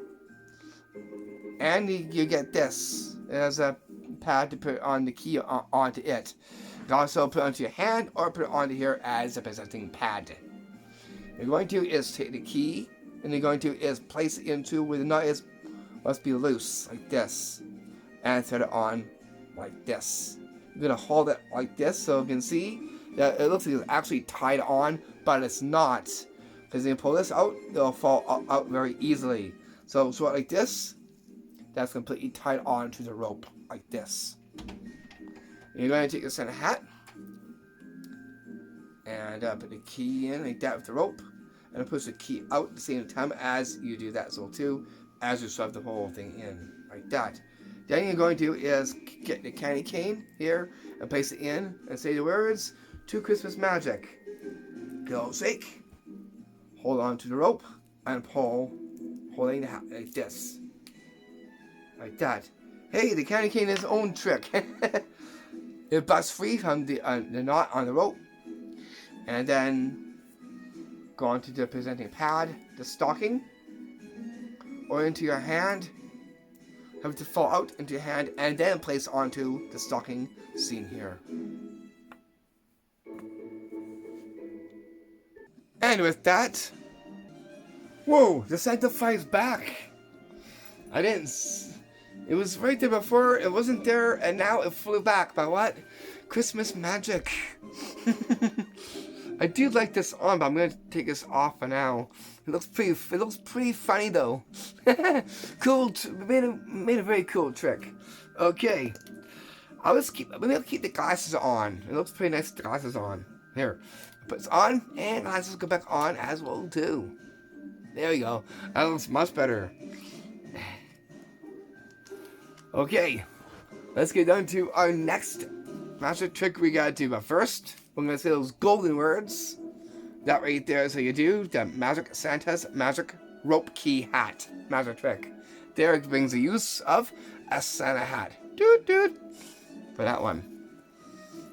And you get this. It has a pad to put on the key onto it. You can also put it onto your hand or put it onto here as a presenting pad. You're going to is take the key, and you're going to is place it into where the nut is must be loose like this, and set it on like this. You're gonna hold it like this so you can see that it looks like it's actually tied on, but it's not. Because when you pull this out, it'll fall out very easily. So like this, that's completely tied on to the rope like this. And you're going to take your Santa hat and put the key in like that with the rope, and push the key out at the same time as you do that, so too, as you shove the whole thing in like that. Then you're going to is get the candy cane here and place it in and say the words "To Christmas Magic." Go shake, hold on to the rope, and pull, holding the hat like this, like that. Hey, the candy cane has its own trick. It busts free from the knot on the rope, and then go onto the presenting pad, the stocking, or into your hand. Have it to fall out into your hand, and then place onto the stocking seen here. And with that, whoa, the Santa flies back. I didn't. It was right there before, it wasn't there, and now it flew back. By what? Christmas magic. I do like this on, but I'm gonna take this off for now. It looks pretty funny though. Cool. Made a very cool trick. Okay. I'm gonna keep the glasses on. It looks pretty nice with the glasses on. Here, put this on, and glasses go back on as well too. There we go. That looks much better. Okay, let's get down to our next magic trick we gotta do. But first, we're gonna say those golden words. That right there is how you do the Magic Santa's Magic Rope Key Hat magic trick. There brings the use of a Santa hat. Doot doot. For that one.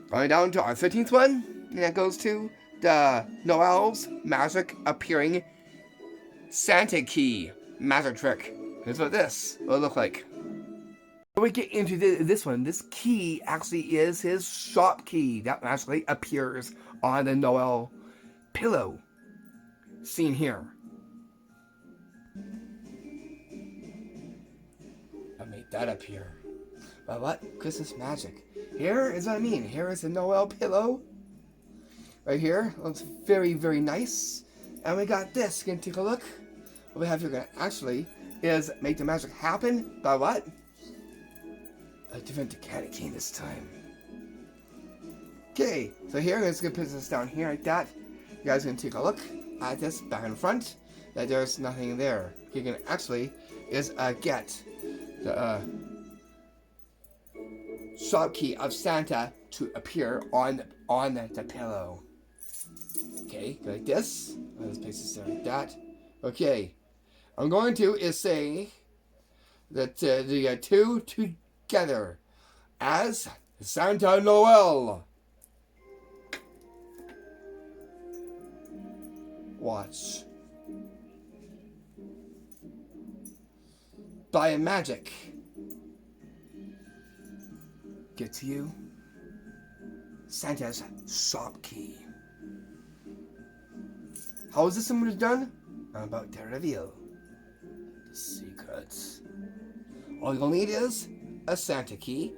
Going down to our 13th one, and that goes to the Noel's Magic Appearing Santa Key magic trick. Here's what this will look like. Before we get into this one, this key actually is his shop key that actually appears on the Noel pillow seen here. I made that appear. But what? Christmas magic. Here is what I mean. Here is the Noel pillow. Right here. Looks very, very nice. And we got this. You can take a look. What we have here, actually, is make the magic happen by what? A different candy cane this time. Okay, so here I'm just gonna put this down here like that. You guys can take a look at this back and front. That there's nothing there. You can actually get the shop key of Santa to appear on the pillow. Okay, go like this. Let's place this there like that. Okay, I'm going to say that the two together as Santa Noel. Watch. By magic. Get to you Santa's shop key. How is this symbol done? I'm about to reveal the secrets. All you'll need is a Santa key.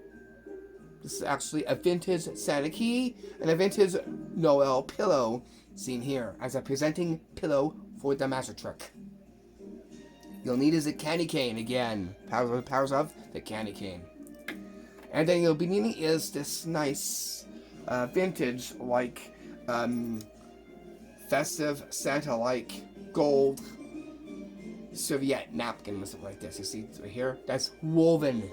This is actually a vintage Santa key and a vintage Noel pillow seen here as a presenting pillow for the magic trick. You'll need is a candy cane again. Powers of the candy cane. And then you'll be needing is this nice vintage like festive Santa-like gold serviette napkin or something like this. You see right here? That's woven.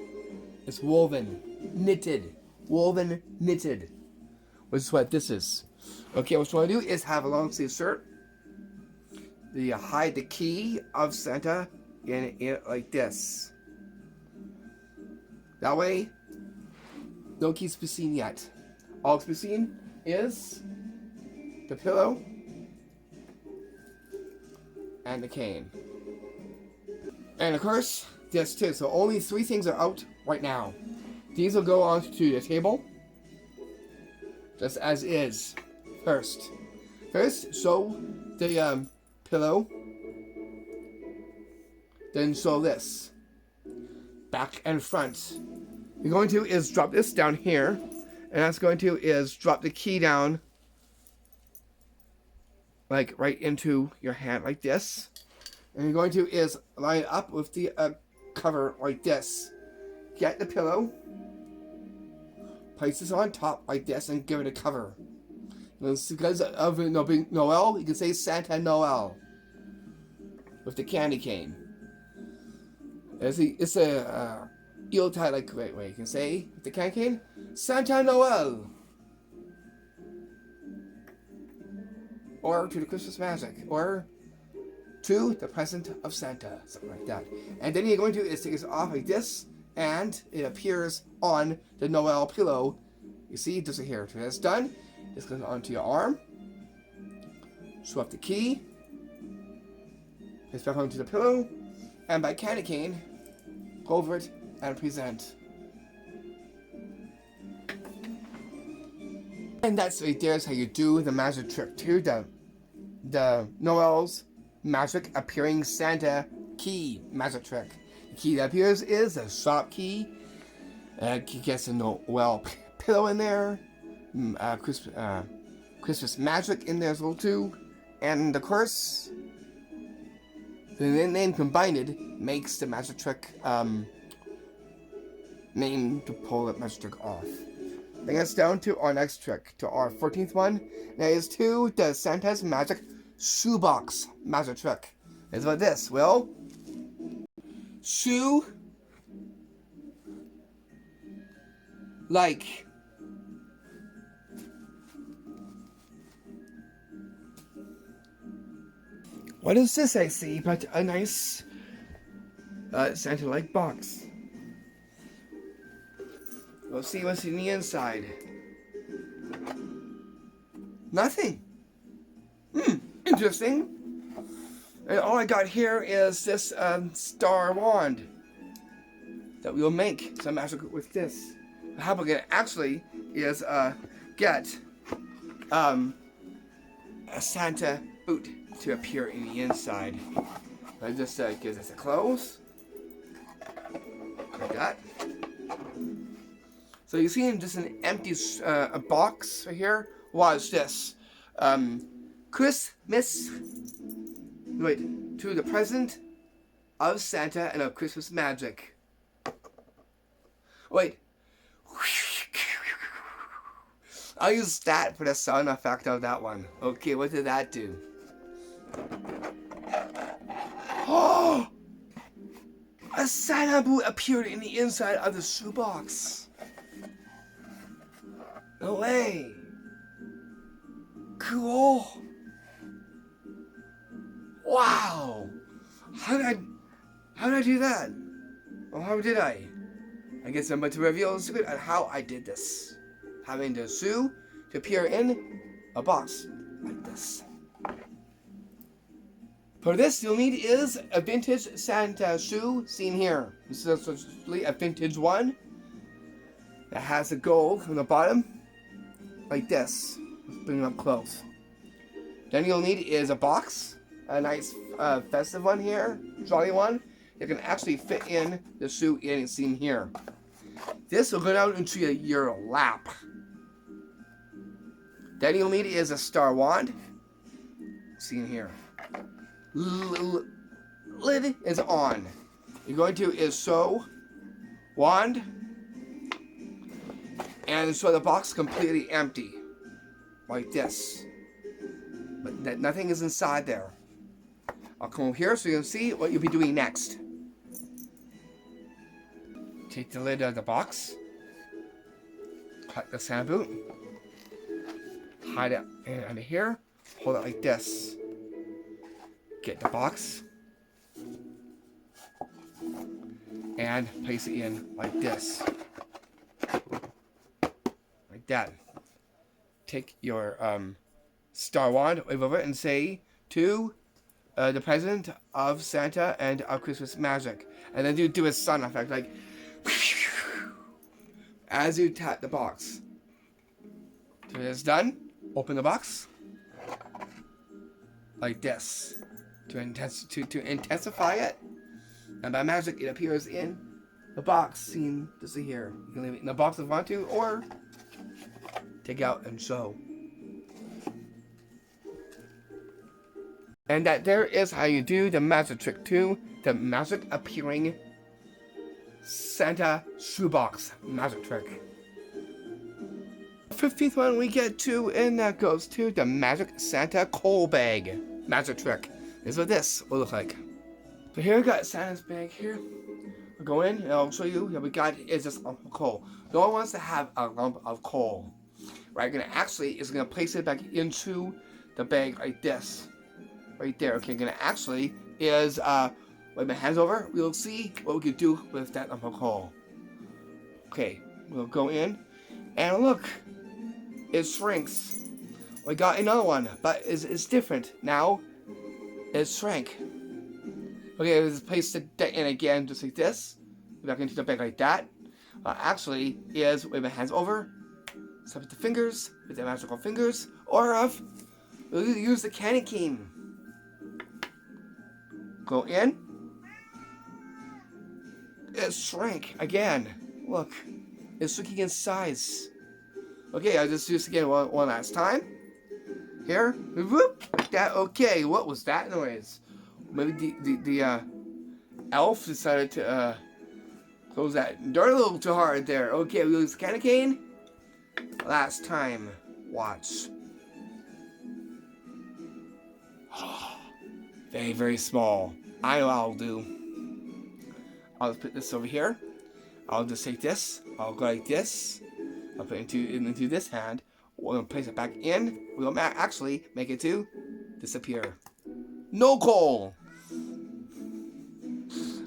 It's woven. Knitted. Woven knitted. Which is what this is. Okay, what you want to do is have a long sleeve shirt. You hide the key of Santa in it like this. That way, no keys to be seen yet. All to be seen is the pillow and the cane. And of course, this too. So only 3 things are out right now. These will go onto the table, just as is. First, show the pillow. Then show this. Back and front. You're going to is drop this down here, and that's going to is drop the key down, like right into your hand like this. And you're going to is line it up with the cover like this. Get the pillow, place this on top like this, and give it a cover. Because of Noel, you can say Santa Noel with the candy cane. It's a Yuletide like way you can say with the candy cane, Santa Noel, or to the Christmas magic, or to the present of Santa, something like that. And then you're going to is take this off like this, and it appears on the Noel pillow. You see, just here. When it's done, this goes onto your arm. Show up the key. Place back onto the pillow, and by candy cane, go over it and present. And that's right there's how you do the magic trick to the Noel's magic appearing Santa key magic trick. The key that appears is a shop key. Gets a Noel pillow in there. Christmas magic in there as well too. And of course, the name combined makes the magic trick name to pull that magic trick off. Bring us down to our next trick, to our 14th one. That is to the Santa's magic shoebox magic trick. It's about this. Well, shoe like what is this I see but a nice Santa-like box. We'll see what's in the inside. Nothing. Interesting. And all I got here is this star wand that we'll make some magic with this. How we're gonna actually is get a Santa boot to appear in the inside. I just gives us a close like that. So you see just an empty a box right here. Watch this. Christmas. Wait, to the present of Santa and of Christmas magic. Wait. I'll use that for the sound effect of that one. Okay, what did that do? Oh! A Santa boot appeared in the inside of the shoebox. No way. Cool. Wow. How did I do that? Or how did I? I guess I'm about to reveal the secret on how I did this. Having the shoe to appear in a box like this. For this, you'll need is a vintage Santa shoe seen here. This is essentially a vintage one that has the gold from the bottom, like this. Let's bring it up close. Then you'll need is a box, a nice festive one here, jolly one. You can actually fit in the shoe in seen here. This will go down into your lap. Then you'll need is a star wand, seen here. Lid is on. You're going to is sew wand and sew the box completely empty, like this. But nothing is inside there. I'll come over here so you can see what you'll be doing next. Take the lid of the box, cut the Santa boot, hide it under here, hold it like this. Get the box and place it in like this, like that. Take your star wand, wave over it, and say to the president of Santa and of Christmas magic, and then do a sound effect like as you tap the box. So it's done. Open the box like this. To intensify it, and by magic it appears in the box seen just here. You can leave it in the box if you want to, or take out and sew. And that there is how you do the magic trick too, the magic appearing Santa shoebox magic trick. The 15th one we get to, and that goes to the magic Santa coal bag magic trick. This is what this will look like. So here we got Santa's bag here. We'll go in and I'll show you what we got is this lump of coal. No one wants to have a lump of coal. Right, gonna place it back into the bag like this. Right there. Okay, gonna actually is with my hands over, we'll see what we can do with that lump of coal. Okay, we'll go in and look. It shrinks. We got another one, but it's different. Now it shrank. Okay, let's place it in again, just like this. Back into the bag like that. Actually, is wave my hands over, step with the fingers, with the magical fingers, or we'll use the candy cane. Go in. It shrank again. Look, it's shrinking in size. Okay, I'll just do this again one last time. Here, whoop, like that. Okay, what was that noise? Maybe the elf decided to close that door a little too hard there. Okay, we'll use the candy cane. Last time, watch. Very, very small. I know what I'll do. I'll just put this over here. I'll just take this. I'll go like this. I'll put it into this hand. We'll place it back in. We'll actually make it to disappear. No coal.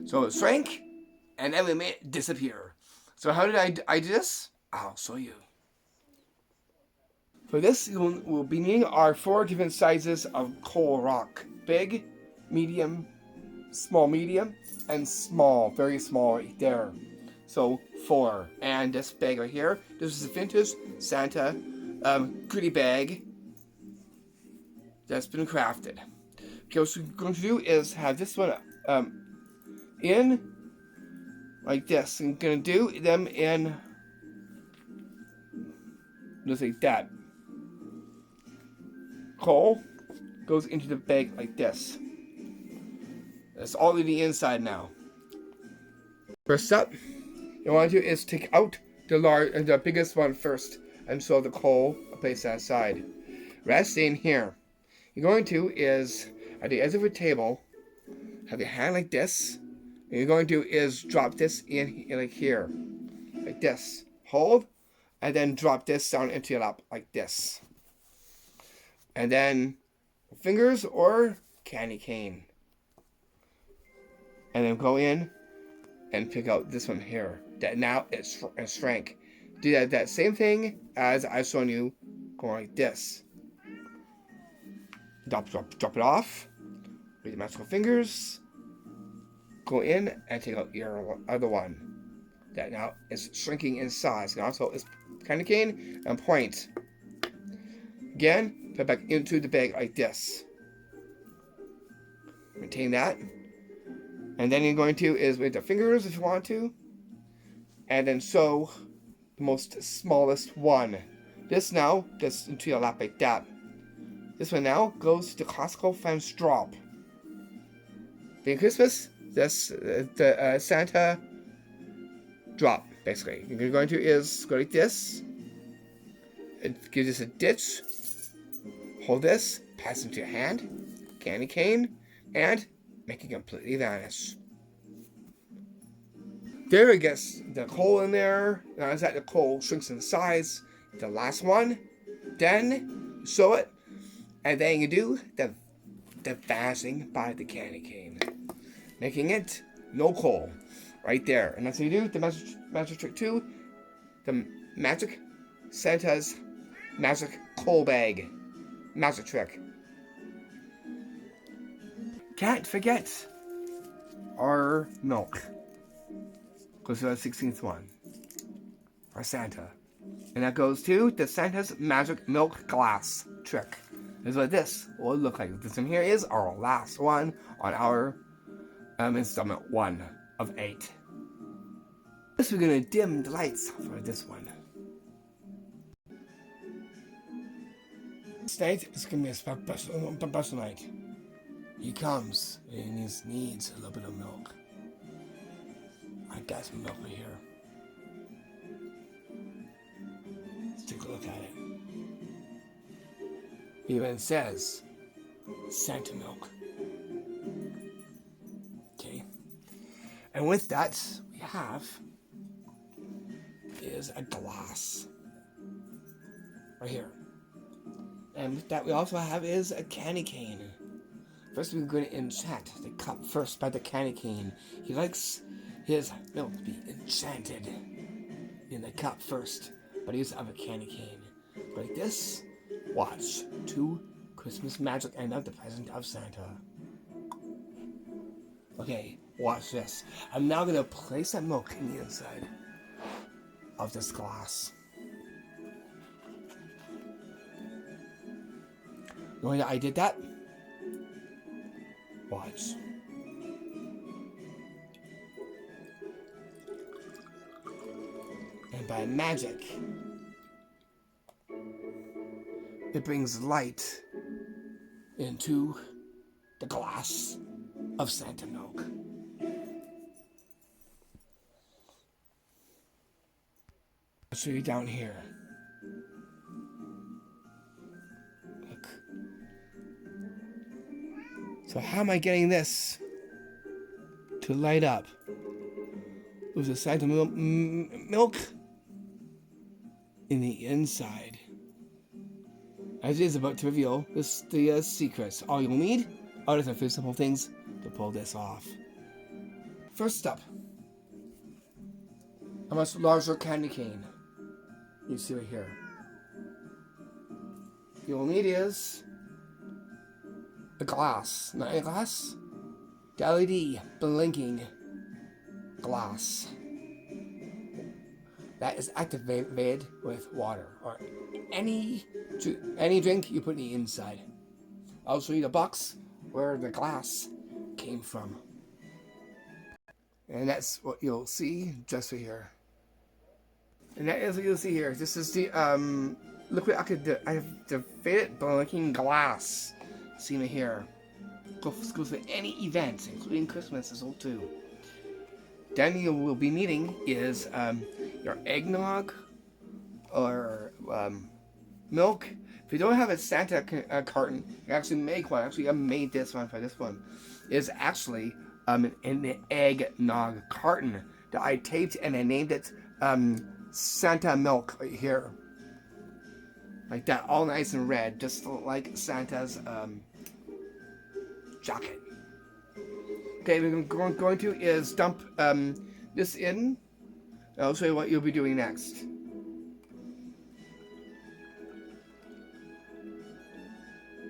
So it shrank, and then we made it disappear. So how did I do this? I'll show you. For this, we'll be needing our 4 different sizes of coal rock. Big, medium, medium, and small, very small right there. So 4. And this bag right here, this is a vintage Santa goodie bag that's been crafted. Okay, what we're going to do is have this one in like this. I'm going to do them in just like that. Coal goes into the bag like this. That's all in the inside now. First up, you want to do is take out the biggest one first, and so the coal, place that aside. Rest in here. You're going to is at the edge of a table, have your hand like this, and you're going to is drop this in like here, like this. Hold, and then drop this down into your lap like this. And then fingers or candy cane. And then go in and pick out this one here. That now it's shrank. Do that same thing as I've shown you, going like this. Drop it off with your magical fingers. Go in and take out your other one. That now is shrinking in size. And also is candy cane and point. Again, put it back into the bag like this. Maintain that. And then you're going to is with the fingers if you want to. And then sew the most smallest one. This now gets into your lap like that. This one now goes to classical fence drop. Being Christmas, this the Santa drop basically. You're going to is go like this. It gives this a ditch. Hold this, pass it into your hand, candy cane, and make it completely vanish. There it gets the coal in there. Now as that the coal shrinks in size, the last one, then sew it, and then you do the vanishing by the candy cane, making it no coal, right there. And that's what you do. The magic trick 2, the magic Santa's magic coal bag. Magic trick. Can't forget our milk. Goes to the 16th one. Our Santa. And that goes to the Santa's magic milk glass trick. This is what this will look like. This one here is our last one on our installment 1 of 8. First we're gonna dim the lights for this one. This night is going to be a special night. He comes and he needs a little bit of milk. I got some milk right here. Let's take a look at it. It even says Santa milk. Okay. And with that, we have is a glass. Right here. And with that, we also have is a candy cane. First, we're going to enchant the cup first by the candy cane. He likes his milk to be enchanted in the cup first, but use of a candy cane. Like this, watch 2 Christmas magic and of the present of Santa. Okay, watch this. I'm now going to place that milk in the inside of this glass. Knowing that I did that, watch. And by magic, it brings light into the glass of Santa milk. I'll show you down here. Look. So how am I getting this to light up? There's a Santa milk in the inside. As it is about to reveal the secrets. All you'll need are just a few simple things to pull this off. First up, a much larger candy cane. You see right here. You'll need is a glass, not a glass, the LED blinking glass that is activated with water or any drink you put in the inside. I'll show you the box where the glass came from, and that's what you'll see just right here. And that is what you'll see here. This is the liquid activated blinking glass. See me here. goes with any event, including Christmas as well too. Then you will be needing is your eggnog or milk. If you don't have a Santa carton, you can actually make one. Actually, I made this one for this one. It's actually an eggnog carton that I taped and I named it Santa Milk right here. Like that, all nice and red, just like Santa's jacket. Okay, what we're going to is dump this in. I'll show you what you'll be doing next.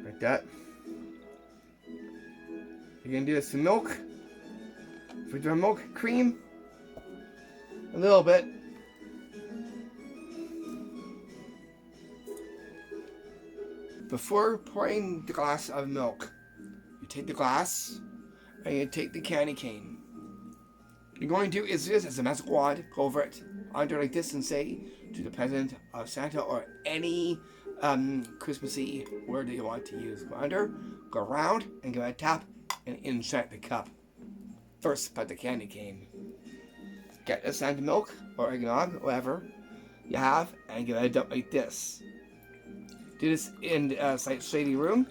Like that. You're gonna do some milk. If we do a milk, cream, a little bit. Before pouring the glass of milk, you take the glass and you take the candy cane. What you're going to do is this as a magic wand, go over it, under like this, and say to the present of Santa or any Christmassy word that you want to use. Go under, go around, and give it a tap and insert the cup. First, put the candy cane. Get the Santa milk or eggnog, whatever you have, and give it a dump like this. Do this in a slight shady room.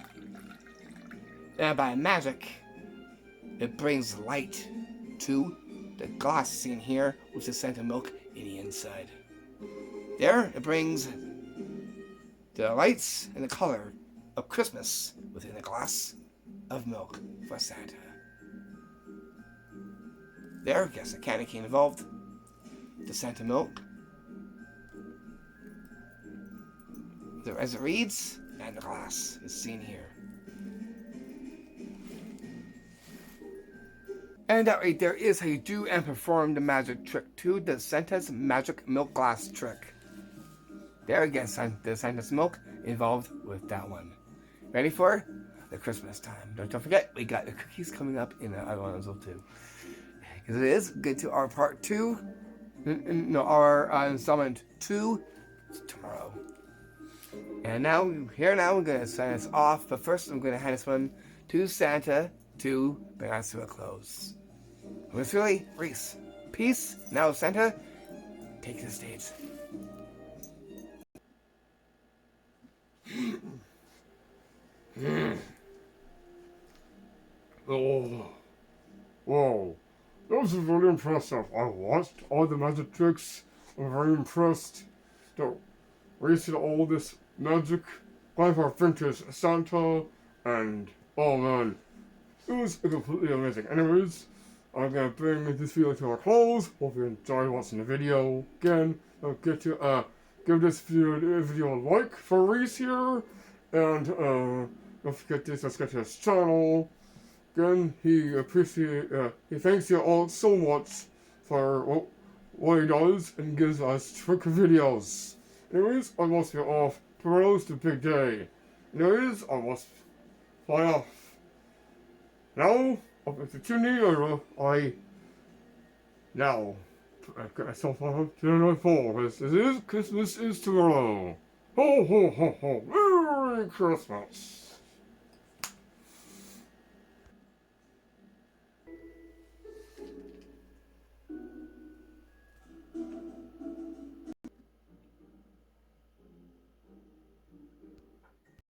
And by magic, it brings light to the glass seen here with the Santa milk in the inside. There, it brings the lights and the color of Christmas within a glass of milk for Santa. There, yes, a candy cane involved. The Santa milk. As it reads, and the glass is seen here. And that right there is how you do and perform the magic trick to the Santa's magic milk glass trick. There again, the Santa's milk involved with that one. Ready for the Christmas time? Don't forget, we got the cookies coming up in the other one as well too. Because it is good to our part 2. No, our installment 2 tomorrow. And now, we're going to sign us off. But first, I'm going to hand this one to Santa to bring us to a close. It was really Rhys. Peace. Now, Santa, take the stage. Oh, whoa, that was really impressive. I watched all the magic tricks. I'm very impressed. So, Rhys did all this magic, going for vintage Santa, and oh man, it was completely amazing. Anyways, I'm gonna bring this video to a close. Hope you enjoyed watching the video. Again, don't forget to give this video a like for Rhys here, and don't forget to subscribe to his channel. Again, he thanks you all so much for what he does and gives us trick videos. Anyways, I must be off. Tomorrow's the big day. Anyways, I must fly off. Now, up to tuning I get myself up to the fall, because Christmas is tomorrow. Ho ho ho ho, Merry Christmas!